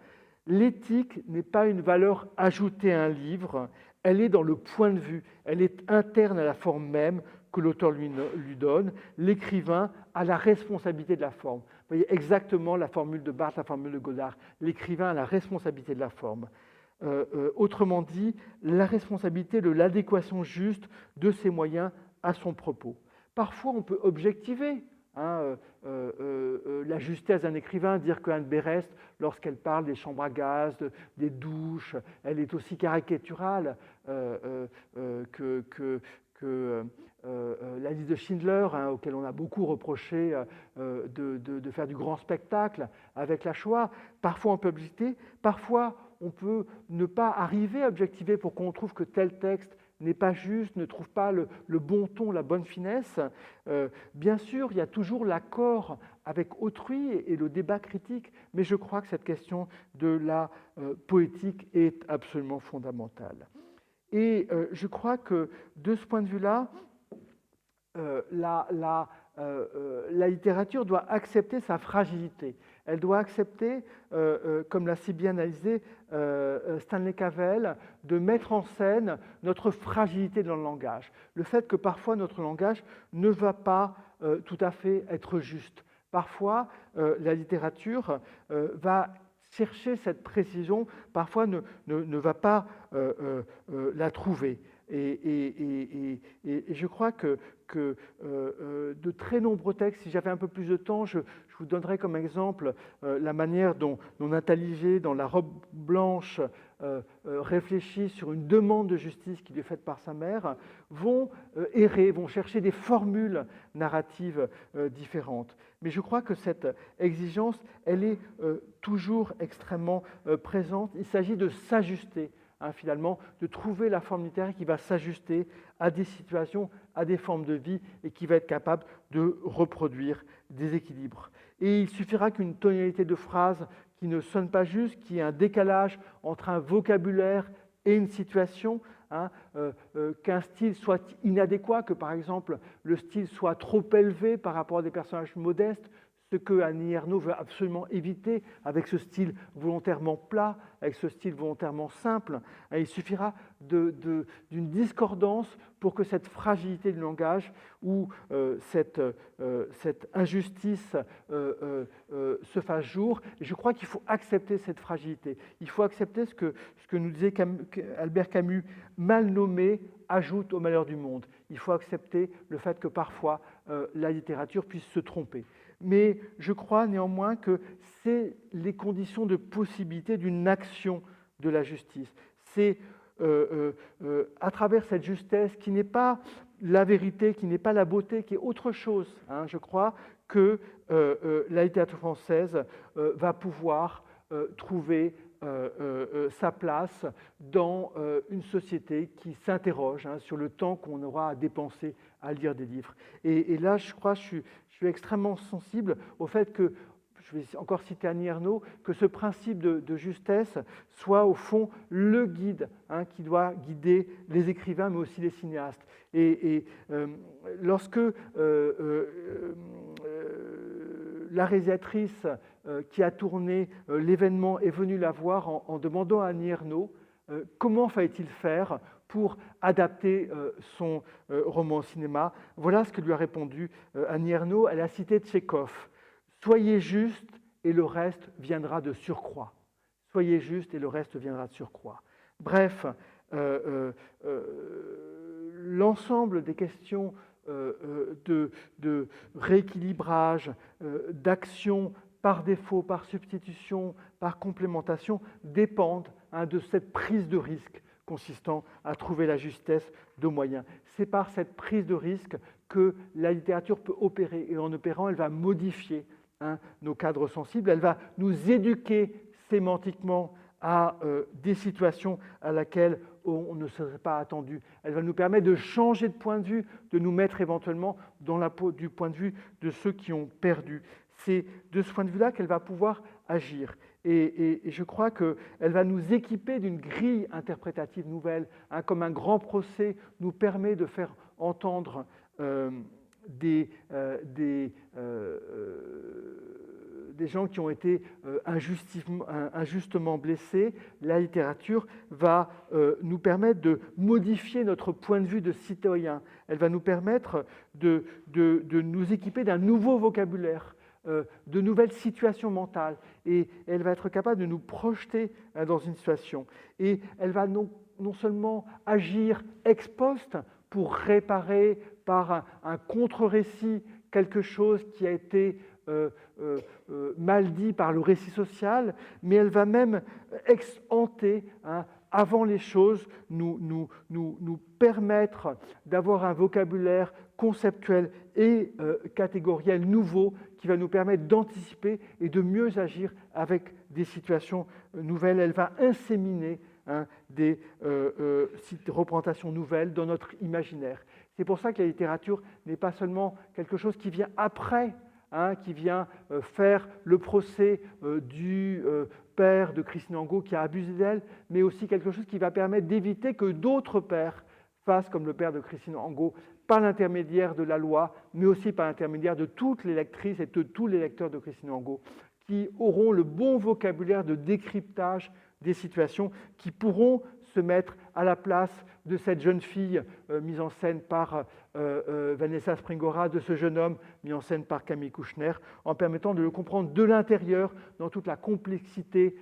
L'éthique n'est pas une valeur ajoutée à un livre, elle est dans le point de vue, elle est interne à la forme même que l'auteur lui donne. L'écrivain a la responsabilité de la forme. Vous voyez exactement la formule de Barthes, la formule de Godard. L'écrivain a la responsabilité de la forme. Autrement dit, la responsabilité de l'adéquation juste de ses moyens à son propos. Parfois, on peut objectiver la justesse d'un écrivain, dire qu'Anne Berest, lorsqu'elle parle des chambres à gaz, des douches, elle est aussi caricaturale que la liste de Schindler, auquel on a beaucoup reproché de faire du grand spectacle avec la Shoah. Parfois on peut objecter, parfois on peut ne pas arriver à objectiver pour qu'on trouve que tel texte n'est pas juste, ne trouve pas le bon ton, la bonne finesse. Bien sûr, il y a toujours l'accord avec autrui et le débat critique, mais je crois que cette question de la poétique est absolument fondamentale. Et je crois que de ce point de vue-là, la littérature doit accepter sa fragilité. Elle doit accepter, comme l'a si bien analysé Stanley Cavell, de mettre en scène notre fragilité dans le langage. Le fait que parfois notre langage ne va pas tout à fait être juste. Parfois, la littérature va chercher cette précision, parfois ne va pas la trouver. Et je crois que de très nombreux textes, si j'avais un peu plus de temps, je vous donnerais comme exemple la manière dont Nathalie G, dans La robe blanche, réfléchit sur une demande de justice qui lui est faite par sa mère, vont errer, vont chercher des formules narratives différentes. Mais je crois que cette exigence, elle est toujours extrêmement présente. Il s'agit de s'ajuster. Finalement, de trouver la forme littéraire qui va s'ajuster à des situations, à des formes de vie et qui va être capable de reproduire des équilibres. Et il suffira qu'une tonalité de phrase qui ne sonne pas juste, qui ait un décalage entre un vocabulaire et une situation, qu'un style soit inadéquat, que par exemple le style soit trop élevé par rapport à des personnages modestes, ce que Annie Ernaux veut absolument éviter avec ce style volontairement plat, avec ce style volontairement simple. Il suffira d'une discordance pour que cette fragilité du langage ou cette injustice se fasse jour. Et je crois qu'il faut accepter cette fragilité. Il faut accepter ce que nous disait Albert Camus, mal nommé ajoute au malheur du monde. Il faut accepter le fait que parfois la littérature puisse se tromper. Mais je crois néanmoins que c'est les conditions de possibilité d'une action de la justice. C'est à travers cette justesse qui n'est pas la vérité, qui n'est pas la beauté, qui est autre chose, je crois, que la littérature française va pouvoir trouver sa place dans une société qui s'interroge sur le temps qu'on aura à dépenser à lire des livres. Et là, je crois, je suis extrêmement sensible au fait que, je vais encore citer Annie Ernaux, que ce principe de justesse soit au fond le guide qui doit guider les écrivains, mais aussi les cinéastes. Et lorsque la réalisatrice qui a tourné l'événement est venue la voir en demandant à Annie Ernaux comment fallait-il faire pour adapter son roman au cinéma. Voilà ce que lui a répondu Annie Ernaux. Elle a cité Tchekhov. Soyez juste et le reste viendra de surcroît. Soyez juste et le reste viendra de surcroît. Bref, l'ensemble des questions de rééquilibrage, d'action par défaut, par substitution, par complémentation, dépendent de cette prise de risque consistant à trouver la justesse de moyens. C'est par cette prise de risque que la littérature peut opérer, et en opérant, elle va modifier nos cadres sensibles, elle va nous éduquer sémantiquement à des situations à laquelle on ne serait pas attendu. Elle va nous permettre de changer de point de vue, de nous mettre éventuellement dans la peau du point de vue de ceux qui ont perdu. C'est de ce point de vue-là qu'elle va pouvoir agir. Et je crois qu'elle va nous équiper d'une grille interprétative nouvelle, comme un grand procès nous permet de faire entendre des gens qui ont été injustement blessés. La littérature va nous permettre de modifier notre point de vue de citoyen. Elle va nous permettre de nous équiper d'un nouveau vocabulaire, de nouvelles situations mentales, et elle va être capable de nous projeter dans une situation. Et elle va non seulement agir ex post pour réparer par un contre-récit quelque chose qui a été mal dit par le récit social, mais elle va même ex ante, avant les choses, nous permettre d'avoir un vocabulaire conceptuel et catégoriel nouveau qui va nous permettre d'anticiper et de mieux agir avec des situations nouvelles. Elle va inséminer des représentations nouvelles dans notre imaginaire. C'est pour ça que la littérature n'est pas seulement quelque chose qui vient après, qui vient faire le procès du père de Christine Angot qui a abusé d'elle, mais aussi quelque chose qui va permettre d'éviter que d'autres pères fasse comme le père de Christine Angot, par l'intermédiaire de la loi, mais aussi par l'intermédiaire de toutes les lectrices et de tous les lecteurs de Christine Angot, qui auront le bon vocabulaire de décryptage des situations, qui pourront se mettre à la place de cette jeune fille mise en scène par Vanessa Springora, de ce jeune homme mis en scène par Camille Kouchner, en permettant de le comprendre de l'intérieur dans toute la complexité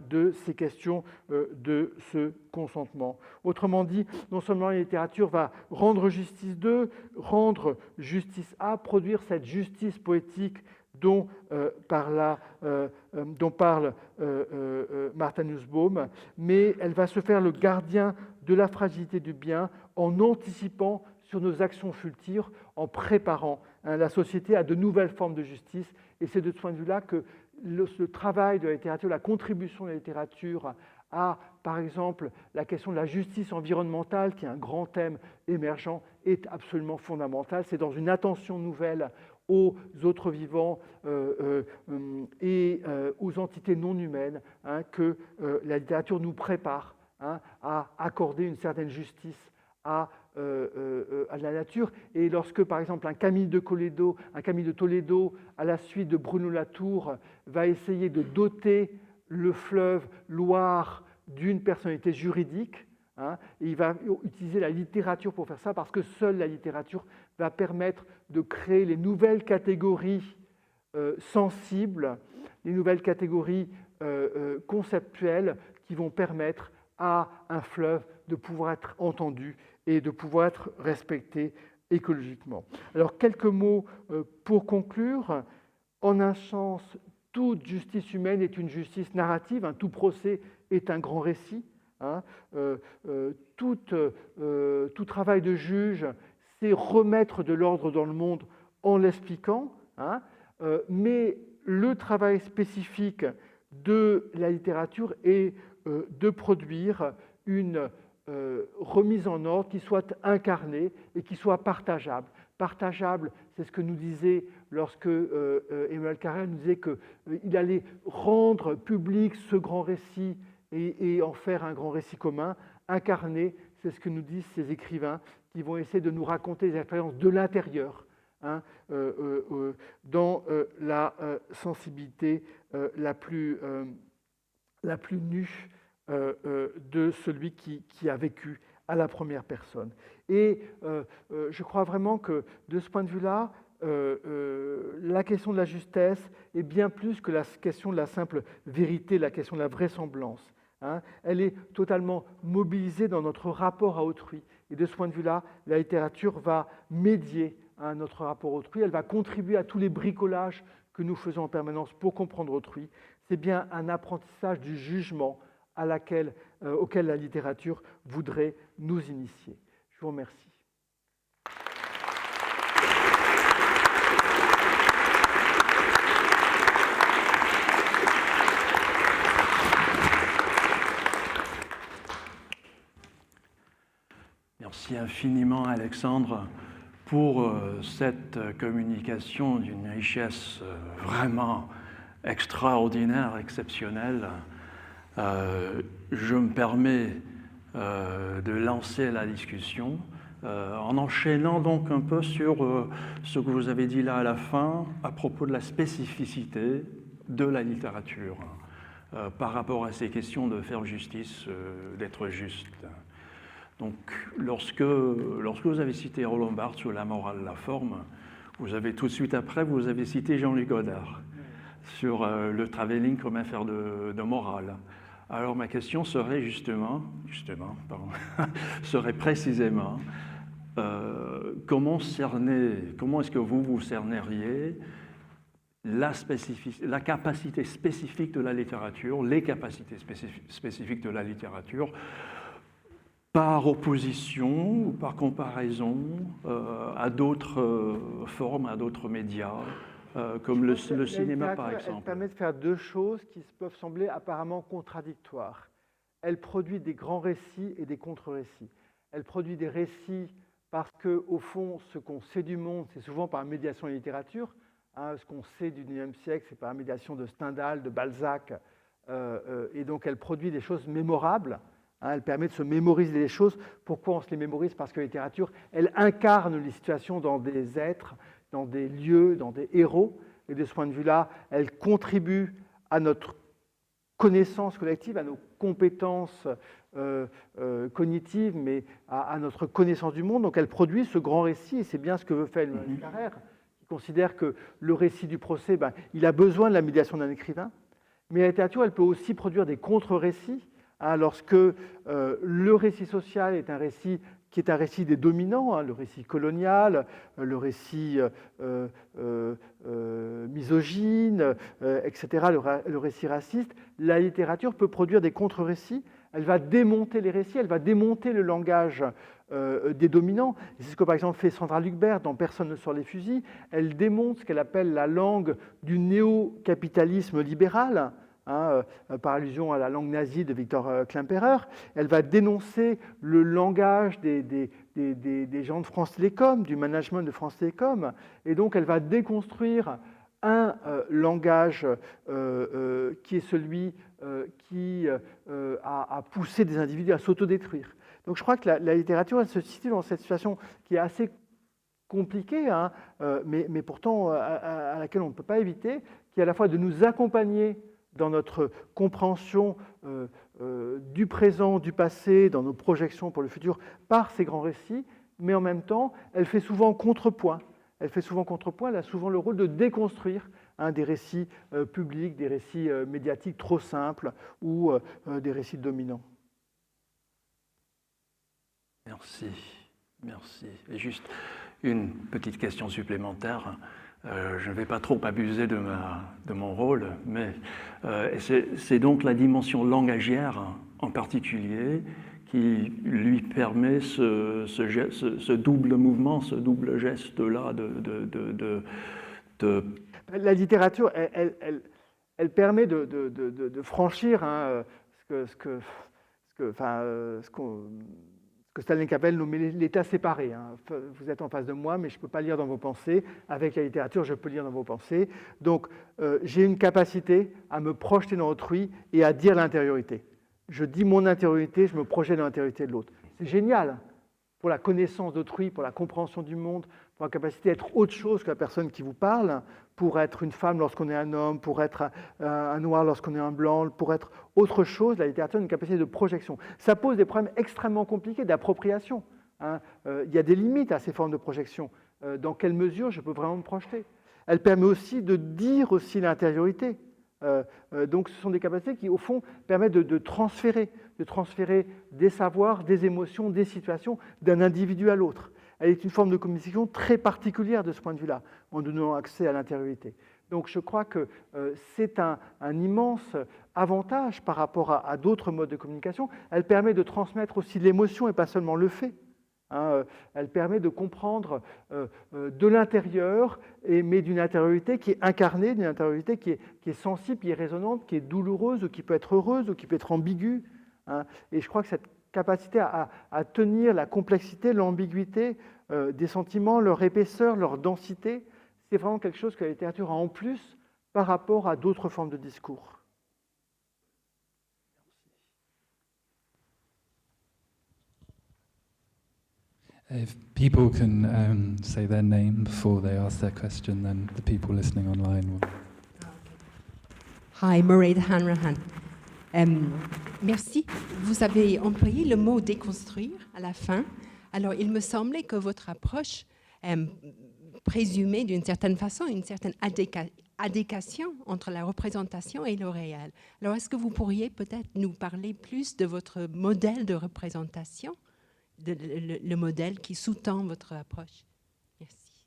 de ces questions de ce consentement. Autrement dit, non seulement la littérature va rendre justice d'eux, rendre justice à, produire cette justice poétique dont parle Martha Nussbaum, mais elle va se faire le gardien de la fragilité du bien en anticipant sur nos actions futures, en préparant la société à de nouvelles formes de justice. Et c'est de ce point de vue-là que le travail de la littérature, la contribution de la littérature à, par exemple, la question de la justice environnementale, qui est un grand thème émergent, est absolument fondamentale. C'est dans une attention nouvelle aux autres vivants et aux entités non humaines que la littérature nous prépare à accorder une certaine justice à la nature. Et lorsque, par exemple, un Camille de Toledo, à la suite de Bruno Latour, va essayer de doter le fleuve Loire d'une personnalité juridique, et il va utiliser la littérature pour faire ça, parce que seule la littérature va permettre de créer les nouvelles catégories sensibles, les nouvelles catégories conceptuelles qui vont permettre à un fleuve de pouvoir être entendu et de pouvoir être respecté écologiquement. Alors, quelques mots pour conclure. En un sens, toute justice humaine est une justice narrative, tout procès est un grand récit. Tout travail de juge, c'est remettre de l'ordre dans le monde en l'expliquant, mais le travail spécifique de la littérature est de produire une remise en ordre qui soit incarnée et qui soit partageable. Partageable, c'est ce que nous disait lorsque Emmanuel Carrère nous disait qu'il allait rendre public ce grand récit et en faire un grand récit commun. Incarné, c'est ce que nous disent ces écrivains qui vont essayer de nous raconter des expériences de l'intérieur, dans la sensibilité la plus nue de celui qui a vécu à la première personne. Et je crois vraiment que de ce point de vue-là, la question de la justesse est bien plus que la question de la simple vérité, la question de la vraisemblance. Elle est totalement mobilisée dans notre rapport à autrui. Et de ce point de vue-là, la littérature va médier notre rapport à autrui, elle va contribuer à tous les bricolages que nous faisons en permanence pour comprendre autrui. C'est bien un apprentissage du jugement auquel la littérature voudrait nous initier. Je vous remercie. Merci infiniment, Alexandre, pour cette communication d'une richesse vraiment extraordinaire, exceptionnelle. Je me permets de lancer la discussion en enchaînant donc un peu sur ce que vous avez dit là à la fin à propos de la spécificité de la littérature par rapport à ces questions de faire justice, d'être juste. Donc, lorsque vous avez cité Roland Barthes sur la morale, la forme, vous avez tout de suite après, vous avez cité Jean-Luc Godard sur le travelling comme affaire de morale. Alors, ma question serait serait précisément comment est-ce que vous cerneriez la capacité spécifique de la littérature, les capacités spécifiques de la littérature, par opposition ou par comparaison à d'autres formes, à d'autres médias, comme le cinéma par exemple. Elle permet de faire deux choses qui peuvent sembler apparemment contradictoires. Elle produit des grands récits et des contre-récits. Elle produit des récits parce qu'au fond, ce qu'on sait du monde, c'est souvent par médiation de littérature. Ce qu'on sait du XIXe siècle, c'est par médiation de Stendhal, de Balzac. Et donc, elle produit des choses mémorables. Elle permet de se mémoriser les choses. Pourquoi on se les mémorise? Parce que la littérature, elle incarne les situations dans des êtres, dans des lieux, dans des héros. Et de ce point de vue-là, elle contribue à notre connaissance collective, à nos compétences cognitives, mais à notre connaissance du monde. Donc elle produit ce grand récit, et c'est bien ce que veut faire Emmanuel Carrère, qui considère que le récit du procès, il a besoin de la médiation d'un écrivain. Mais la littérature, elle peut aussi produire des contre-récits, lorsque le récit social est un récit qui est un récit des dominants, le récit colonial, le récit misogyne, etc., le récit raciste. La littérature peut produire des contre-récits. Elle va démonter les récits, elle va démonter le langage des dominants. C'est ce que, par exemple, fait Sandra Lucbert dans Personne ne sort les fusils. Elle démonte ce qu'elle appelle la langue du néo-capitalisme libéral, par allusion à la langue nazie de Victor Klemperer. Elle va dénoncer le langage des gens de France Télécom, du management de France Télécom, et donc elle va déconstruire un langage qui est celui qui a poussé des individus à s'autodétruire. Donc je crois que la littérature, elle se situe dans cette situation qui est assez compliquée, mais pourtant à laquelle on ne peut pas éviter, qui est à la fois de nous accompagner dans notre compréhension du présent, du passé, dans nos projections pour le futur, par ces grands récits, mais en même temps, elle fait souvent contrepoint. Elle a souvent le rôle de déconstruire des récits publics, des récits médiatiques trop simples ou des récits dominants. Merci. Et juste une petite question supplémentaire. Je ne vais pas trop abuser de mon rôle, mais c'est donc la dimension langagière en particulier qui lui permet ce double mouvement, ce double geste-là de... La littérature, elle permet de franchir ce que Staline Capel nommait l'état séparé. Vous êtes en face de moi, mais je ne peux pas lire dans vos pensées. Avec la littérature, je peux lire dans vos pensées. Donc, j'ai une capacité à me projeter dans autrui et à dire l'intériorité. Je dis mon intériorité, je me projette dans l'intériorité de l'autre. C'est génial pour la connaissance d'autrui, pour la compréhension du monde, pour la capacité d'être autre chose que la personne qui vous parle, pour être une femme lorsqu'on est un homme, pour être un noir lorsqu'on est un blanc, pour être autre chose. La littérature a une capacité de projection. Ça pose des problèmes extrêmement compliqués d'appropriation. Il y a des limites à ces formes de projection. Dans quelle mesure je peux vraiment me projeter? Elle permet aussi de dire aussi l'intériorité. Donc ce sont des capacités qui, au fond, permettent de transférer des savoirs, des émotions, des situations d'un individu à l'autre. Elle est une forme de communication très particulière de ce point de vue-là, en donnant accès à l'intériorité. Donc je crois que c'est un immense avantage par rapport à d'autres modes de communication. Elle permet de transmettre aussi l'émotion et pas seulement le fait. Elle permet de comprendre de l'intérieur, mais d'une intériorité qui est incarnée, d'une intériorité qui est sensible, qui est résonante, qui est douloureuse, ou qui peut être heureuse, ou qui peut être ambiguë. Et je crois que cette capacité à tenir la complexité, l'ambiguïté des sentiments, leur épaisseur, leur densité, c'est vraiment quelque chose que la littérature a en plus par rapport à d'autres formes de discours. If people can say their name before they ask their question, then the people listening online will. Hi, Mairead Hanrahan. Merci. Vous avez employé le mot déconstruire à la fin. Alors, il me semblait que votre approche présumait d'une certaine façon une certaine adéquation entre la représentation et le réel. Alors, est-ce que vous pourriez peut-être nous parler plus de votre modèle de représentation, le modèle qui sous-tend votre approche? Merci.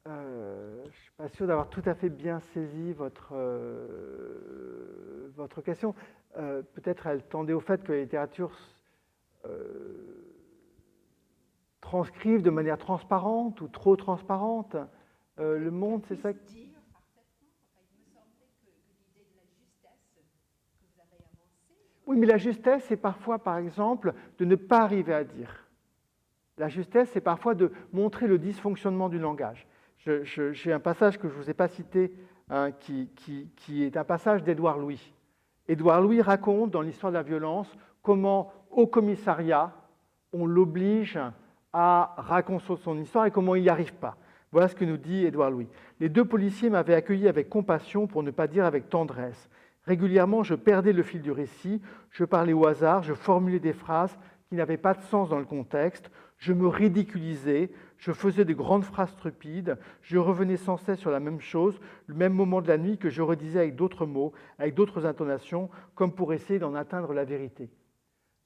Je ne suis pas sûr d'avoir tout à fait bien saisi votre question. Peut-être elle tendait au fait que la littérature transcrive de manière transparente ou trop transparente le monde, c'est ça? Oui, mais la justesse, c'est parfois, par exemple, de ne pas arriver à dire. La justesse, c'est parfois de montrer le dysfonctionnement du langage. J'ai un passage que je ne vous ai pas cité, qui est un passage d'Édouard Louis, Édouard Louis raconte dans l'histoire de la violence comment, au commissariat, on l'oblige à raconter son histoire et comment il n'y arrive pas. Voilà ce que nous dit Édouard Louis. Les 2 policiers m'avaient accueilli avec compassion, pour ne pas dire avec tendresse. Régulièrement, je perdais le fil du récit, je parlais au hasard, je formulais des phrases qui n'avaient pas de sens dans le contexte, je me ridiculisais, je faisais de grandes phrases stupides, je revenais sans cesse sur la même chose, le même moment de la nuit que je redisais avec d'autres mots, avec d'autres intonations, comme pour essayer d'en atteindre la vérité.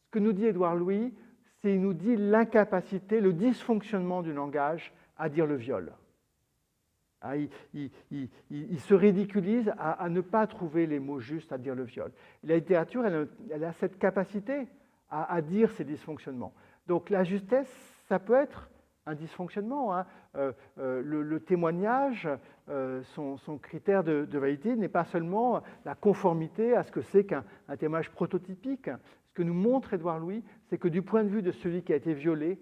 Ce que nous dit Édouard Louis, c'est qu'il nous dit l'incapacité, le dysfonctionnement du langage à dire le viol. Il se ridiculise à ne pas trouver les mots justes à dire le viol. La littérature, elle a cette capacité à dire ces dysfonctionnements. Donc la justesse, ça peut être un dysfonctionnement. Le témoignage, son critère de validité n'est pas seulement la conformité à ce que c'est qu'un témoignage prototypique. Ce que nous montre Édouard Louis, c'est que du point de vue de celui qui a été violé,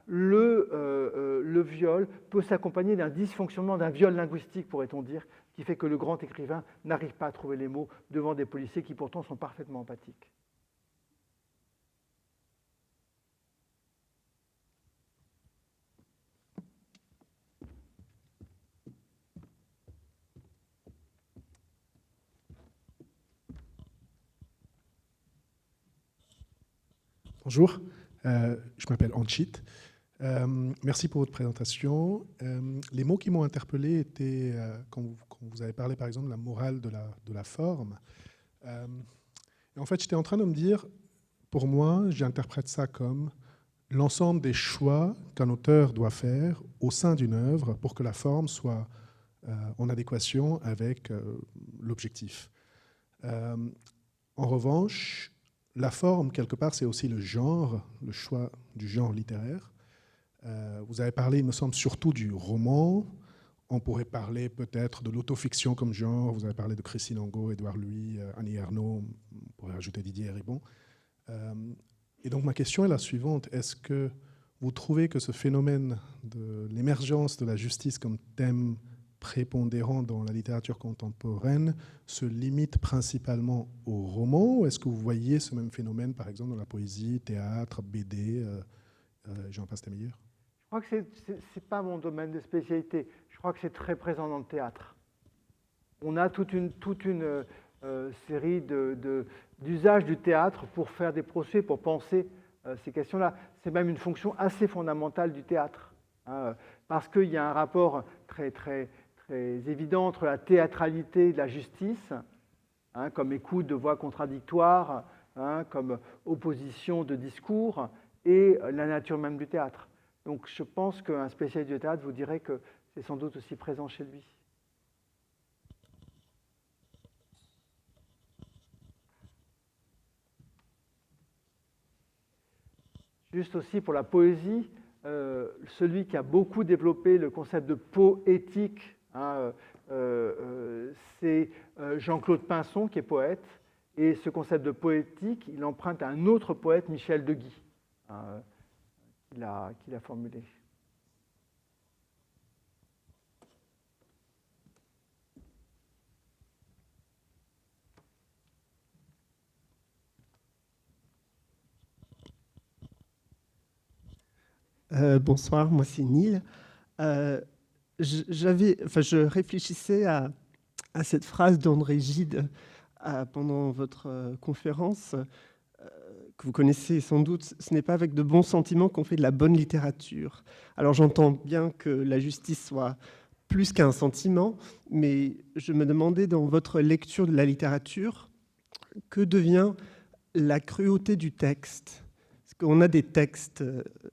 le viol peut s'accompagner d'un dysfonctionnement, d'un viol linguistique, pourrait-on dire, qui fait que le grand écrivain n'arrive pas à trouver les mots devant des policiers qui pourtant sont parfaitement empathiques. Bonjour, je m'appelle Anchit. Merci pour votre présentation. Les mots qui m'ont interpellé étaient, quand vous avez parlé par exemple de la morale de la forme. Et en fait, j'étais en train de me dire, pour moi, j'interprète ça comme l'ensemble des choix qu'un auteur doit faire au sein d'une œuvre pour que la forme soit en adéquation avec l'objectif. En revanche, la forme, quelque part, c'est aussi le genre, le choix du genre littéraire. Vous avez parlé, il me semble, surtout du roman. On pourrait parler peut-être de l'autofiction comme genre. Vous avez parlé de Christine Angot, Édouard Louis, Annie Ernaux. On pourrait ajouter Didier Ribon. Et donc ma question est la suivante. Est-ce que vous trouvez que ce phénomène de l'émergence de la justice comme thème prépondérant dans la littérature contemporaine se limite principalement au roman, ou est-ce que vous voyez ce même phénomène, par exemple, dans la poésie, théâtre, BD, j'en passe des meilleurs? Je crois que ce n'est pas mon domaine de spécialité. Je crois que c'est très présent dans le théâtre. On a toute une série d'usages du théâtre pour faire des procès, pour penser ces questions-là. C'est même une fonction assez fondamentale du théâtre, parce qu'il y a un rapport très évident entre la théâtralité de la justice, comme écoute de voix contradictoires, comme opposition de discours, et la nature même du théâtre. Donc je pense qu'un spécialiste du théâtre vous dirait que c'est sans doute aussi présent chez lui. Juste aussi pour la poésie, celui qui a beaucoup développé le concept de poétique, c'est Jean-Claude Pinson, qui est poète, et ce concept de poétique, il emprunte à un autre poète, Michel de Guy, qui l'a formulé. Bonsoir, moi c'est Neil. Je réfléchissais à cette phrase d'André Gide pendant votre conférence, que vous connaissez sans doute. Ce n'est pas avec de bons sentiments qu'on fait de la bonne littérature. Alors j'entends bien que la justice soit plus qu'un sentiment, mais je me demandais dans votre lecture de la littérature, que devient la cruauté du texte ? Parce qu'on a des textes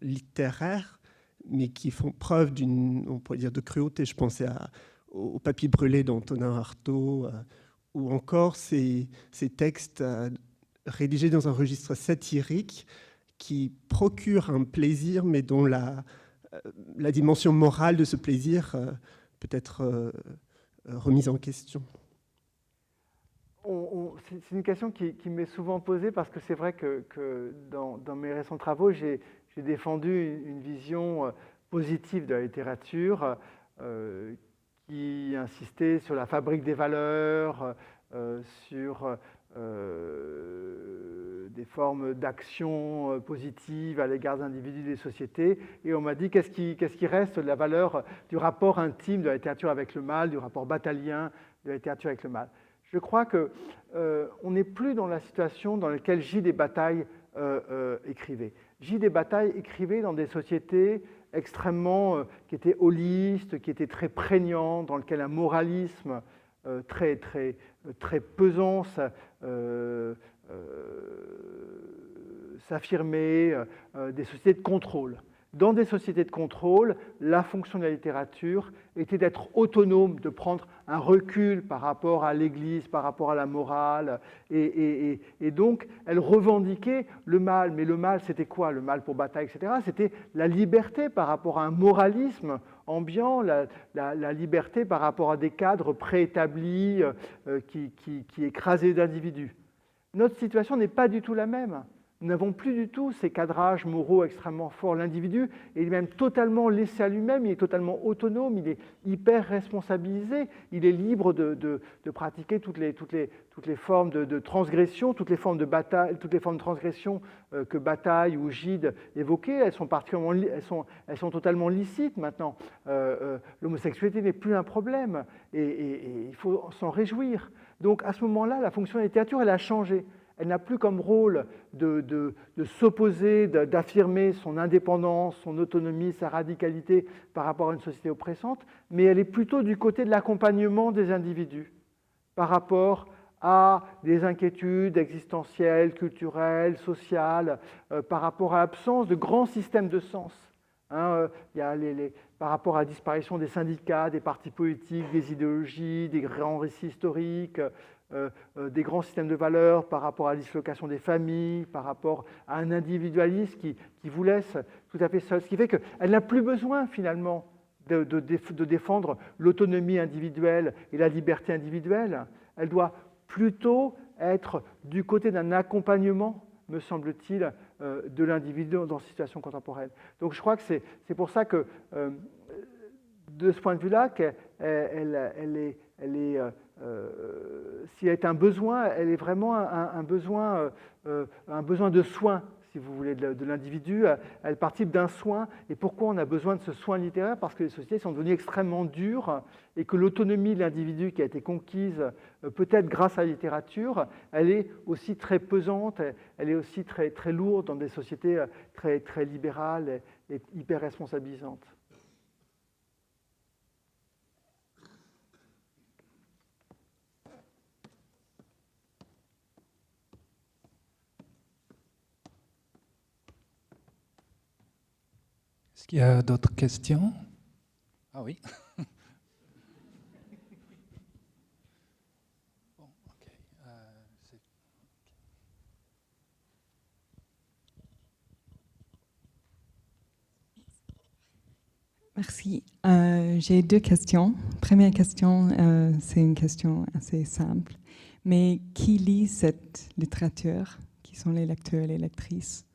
littéraires, mais qui font preuve on pourrait dire, de cruauté. Je pensais au Papier brûlé d'Antonin Artaud, ou encore ces textes rédigés dans un registre satirique qui procurent un plaisir, mais dont la dimension morale de ce plaisir peut être remise en question. C'est une question qui m'est souvent posée parce que c'est vrai que dans mes récents travaux, j'ai défendu une vision positive de la littérature qui insistait sur la fabrique des valeurs, sur des formes d'action positive à l'égard des individus et des sociétés. Et on m'a dit qu'est-ce qui reste de la valeur du rapport intime de la littérature avec le mal, du rapport batalien de la littérature avec le mal. Je crois qu'on n'est plus dans la situation dans laquelle J. des Batailles écrivait. J. des Batailles écrivait dans des sociétés extrêmement, qui étaient holistes, qui étaient très prégnantes, dans lesquelles un moralisme très pesant s'affirmait, des sociétés de contrôle. Dans des sociétés de contrôle, la fonction de la littérature était d'être autonome, de prendre un recul par rapport à l'Église, par rapport à la morale, et donc elle revendiquait le mal. Mais le mal, c'était quoi? Le mal pour Bataille, etc. C'était la liberté par rapport à un moralisme ambiant, la liberté par rapport à des cadres préétablis qui écrasaient les individus. Notre situation n'est pas du tout la même. Nous n'avons plus du tout ces cadrages moraux extrêmement forts. L'individu est même totalement laissé à lui-même, il est totalement autonome, il est hyper responsabilisé, il est libre de pratiquer toutes les formes de transgression, toutes les formes de bataille, toutes les formes de transgression que Bataille ou Gide évoquaient. Elles sont totalement licites maintenant. L'homosexualité n'est plus un problème et il faut s'en réjouir. Donc à ce moment-là, la fonction de la littérature, elle a changé. Elle n'a plus comme rôle de s'opposer, d'affirmer son indépendance, son autonomie, sa radicalité par rapport à une société oppressante, mais elle est plutôt du côté de l'accompagnement des individus par rapport à des inquiétudes existentielles, culturelles, sociales, par rapport à l'absence de grands systèmes de sens. Il y a par rapport à la disparition des syndicats, des partis politiques, des idéologies, des grands récits historiques, des grands systèmes de valeurs, par rapport à la dislocation des familles, par rapport à un individualisme qui vous laisse tout à fait seul. Ce qui fait qu'elle n'a plus besoin finalement de défendre l'autonomie individuelle et la liberté individuelle. Elle doit plutôt être du côté d'un accompagnement, me semble-t-il, de l'individu dans une situation contemporaine. Donc je crois que c'est pour ça que, de ce point de vue-là, s'il y a un besoin, elle est vraiment un besoin de soin, si vous voulez, de l'individu. Elle participe d'un soin. Et pourquoi on a besoin de ce soin littéraire? Parce que les sociétés sont devenues extrêmement dures et que l'autonomie de l'individu qui a été conquise, peut-être grâce à la littérature, elle est aussi très pesante, elle est aussi très, très lourde dans des sociétés très, très libérales et hyper responsabilisantes. Est-ce qu'il y a d'autres questions? Ah oui. Bon, ok. Merci. J'ai deux questions. Première question, c'est une question assez simple. Mais qui lit cette littérature? Qui sont les lecteurs et les lectrices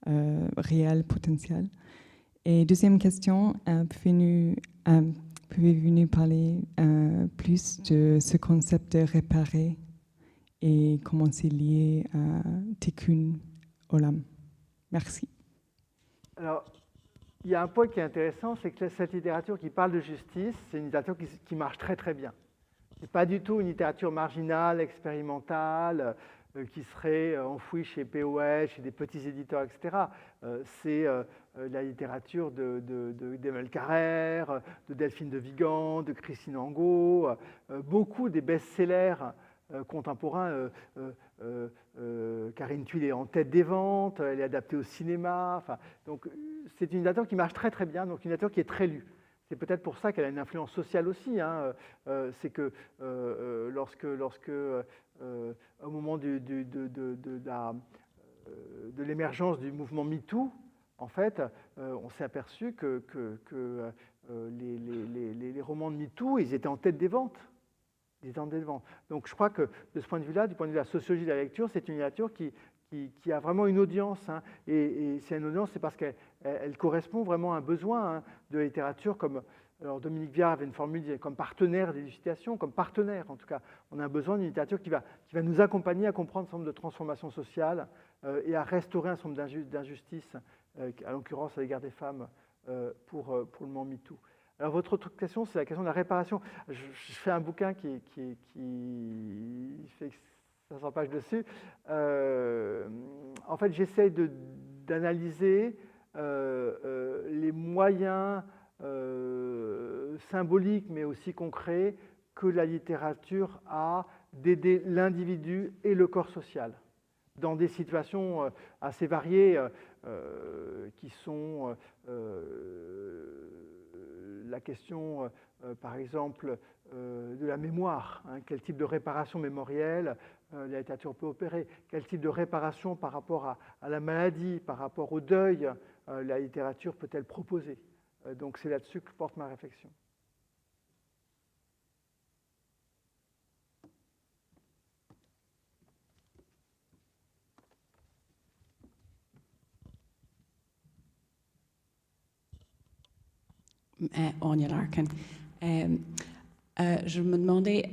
réels, potentiels? Et deuxième question, pouvez-vous nous parler plus de ce concept de réparer et comment c'est lié à Tikkun Olam? Merci. Alors, il y a un point qui est intéressant, c'est que cette littérature qui parle de justice, c'est une littérature qui marche très très bien. Ce n'est pas du tout une littérature marginale, expérimentale, qui serait enfouie chez POL, chez des petits éditeurs, etc. C'est la littérature d'Emile Carrère, de Delphine de Vigan, de Christine Angot, beaucoup des best-sellers contemporains. Karine Thuil est en tête des ventes, elle est adaptée au cinéma. Enfin, donc, c'est une littérature qui marche très très bien, donc une littérature qui est très lue. C'est peut-être pour ça qu'elle a une influence sociale aussi. C'est que lorsque au moment de l'émergence du mouvement MeToo, en fait, on s'est aperçu que les romans de MeToo, ils étaient en tête des ventes. Donc je crois que de ce point de vue-là, du point de vue de la sociologie de la lecture, c'est une littérature qui a vraiment une audience. Et c'est une audience, c'est parce qu'elle correspond vraiment à un besoin de la littérature comme Alors Dominique Viard avait une formule comme partenaire d'élucidation, comme partenaire en tout cas. On a besoin d'une littérature qui va nous accompagner à comprendre un certain nombre de transformations sociales et à restaurer un certain nombre d'injustices, à l'occurrence à l'égard des femmes pour le mouvement MeToo. Alors votre autre question, c'est la question de la réparation. Je fais un bouquin qui fait 500 pages dessus. En fait, j'essaie d'analyser les moyens symboliques, mais aussi concrets, que la littérature a d'aider l'individu et le corps social dans des situations assez variées qui sont la question, par exemple, de la mémoire. Quel type de réparation mémorielle la littérature peut opérer? Quel type de réparation par rapport à la maladie, par rapport au deuil, la littérature peut-elle proposer? Donc c'est là-dessus que porte ma réflexion. Anya Larkin. Je me demandais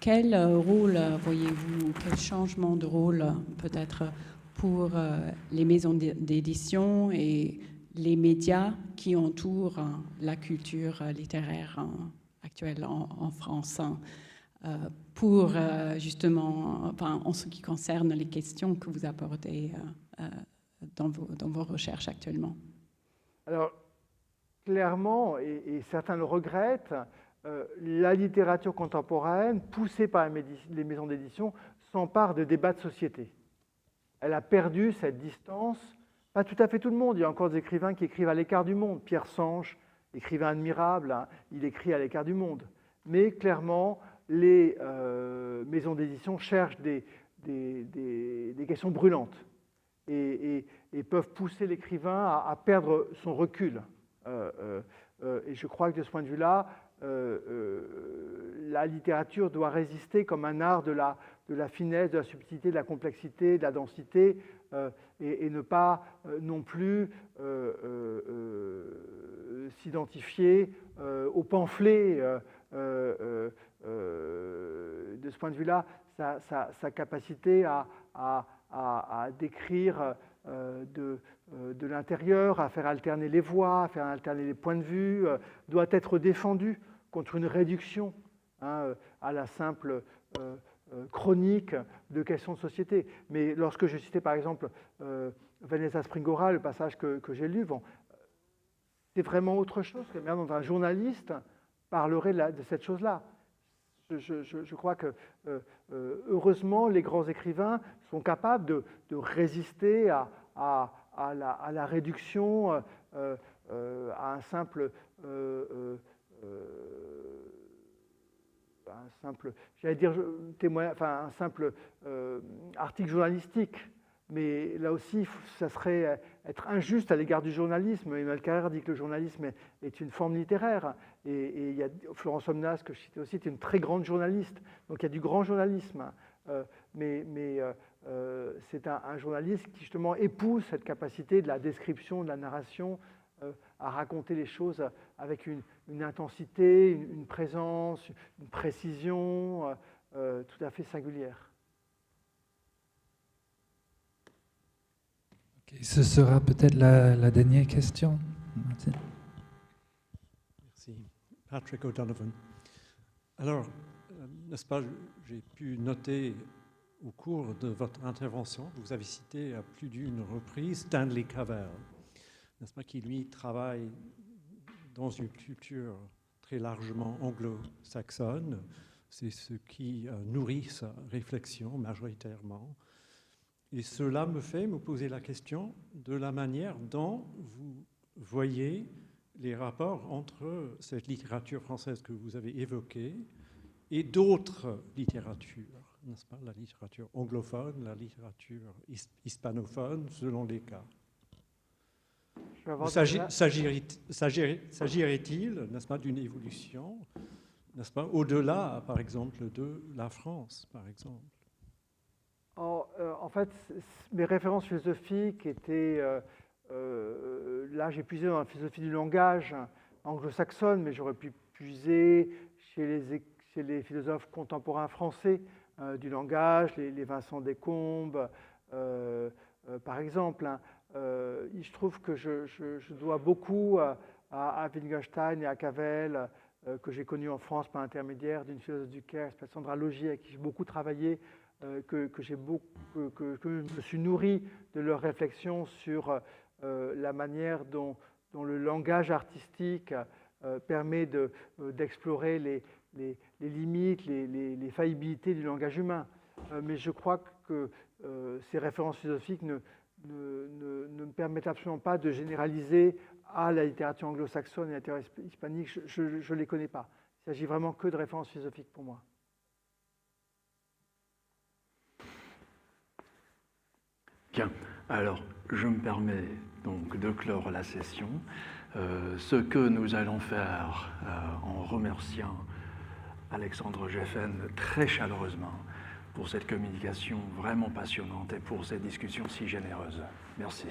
quel rôle voyez-vous, quel changement de rôle peut-être pour les maisons d'édition et les médias qui entourent la culture littéraire actuelle en France pour justement, en ce qui concerne les questions que vous abordez dans vos recherches actuellement? Alors, clairement, et certains le regrettent, la littérature contemporaine, poussée par les maisons d'édition, s'empare de débats de société. Elle a perdu cette distance. Pas tout à fait tout le monde. Il y a encore des écrivains qui écrivent à l'écart du monde. Pierre Sanche, écrivain admirable, il écrit à l'écart du monde. Mais clairement, les maisons d'édition cherchent des questions brûlantes et peuvent pousser l'écrivain à perdre son recul. Et je crois que de ce point de vue-là, la littérature doit résister comme un art de la finesse, de la subtilité, de la complexité, de la densité, et ne pas non plus s'identifier au pamphlet. De ce point de vue-là, sa capacité à décrire de l'intérieur, à faire alterner les voix, à faire alterner les points de vue, doit être défendue contre une réduction à la simple chronique de questions de société. Mais lorsque je citais par exemple Vanessa Springora, le passage que j'ai lu, bon, c'est vraiment autre chose que même dans un journaliste parlerait de cette chose-là. Je crois que heureusement les grands écrivains sont capables de résister à la réduction, à un simple j'allais dire un simple article journalistique. Mais là aussi, ça serait être injuste à l'égard du journalisme. Emmanuel Carrère dit que le journalisme est une forme littéraire. Et il y a Florence Omnas, que je citais aussi, est une très grande journaliste. Donc il y a du grand journalisme. Mais c'est un journaliste qui justement épouse cette capacité de la description, de la narration, à raconter les choses avec une intensité, une présence, une précision tout à fait singulière. Okay, ce sera peut-être la dernière question. Merci. Patrick O'Donovan. Alors, n'est-ce pas, j'ai pu noter au cours de votre intervention, vous avez cité à plus d'une reprise Stanley Cavell, n'est-ce pas, qui lui travaille dans une culture très largement anglo-saxonne. C'est ce qui nourrit sa réflexion majoritairement. Et cela me fait me poser la question de la manière dont vous voyez les rapports entre cette littérature française que vous avez évoquée et d'autres littératures, n'est-ce pas, la littérature anglophone, la littérature hispanophone, selon les cas. S'agirait-il, n'est-ce pas, d'une évolution, n'est-ce pas, au-delà, par exemple, de la France, par exemple? En fait, mes références philosophiques étaient... là, j'ai puisé dans la philosophie du langage, anglo-saxonne, mais j'aurais pu puiser chez les philosophes contemporains français du langage, les Vincent Descombes, par exemple. Je trouve que je dois beaucoup à Wittgenstein et à Cavell, que j'ai connu en France par l'intermédiaire d'une philosophe du Caire, Sandra Logier, avec qui j'ai beaucoup travaillé, que je me suis nourri de leurs réflexions sur la manière dont le langage artistique permet d'explorer les limites, les faillibilités du langage humain. Mais je crois que ces références philosophiques ne me permettent absolument pas de généraliser à la littérature anglo-saxonne et la littérature hispanique. Je ne les connais pas. Il ne s'agit vraiment que de références philosophiques pour moi. Bien, alors je me permets donc de clore la session. Ce que nous allons faire en remerciant Alexandre Geffen très chaleureusement pour cette communication vraiment passionnante et pour cette discussion si généreuse. Merci.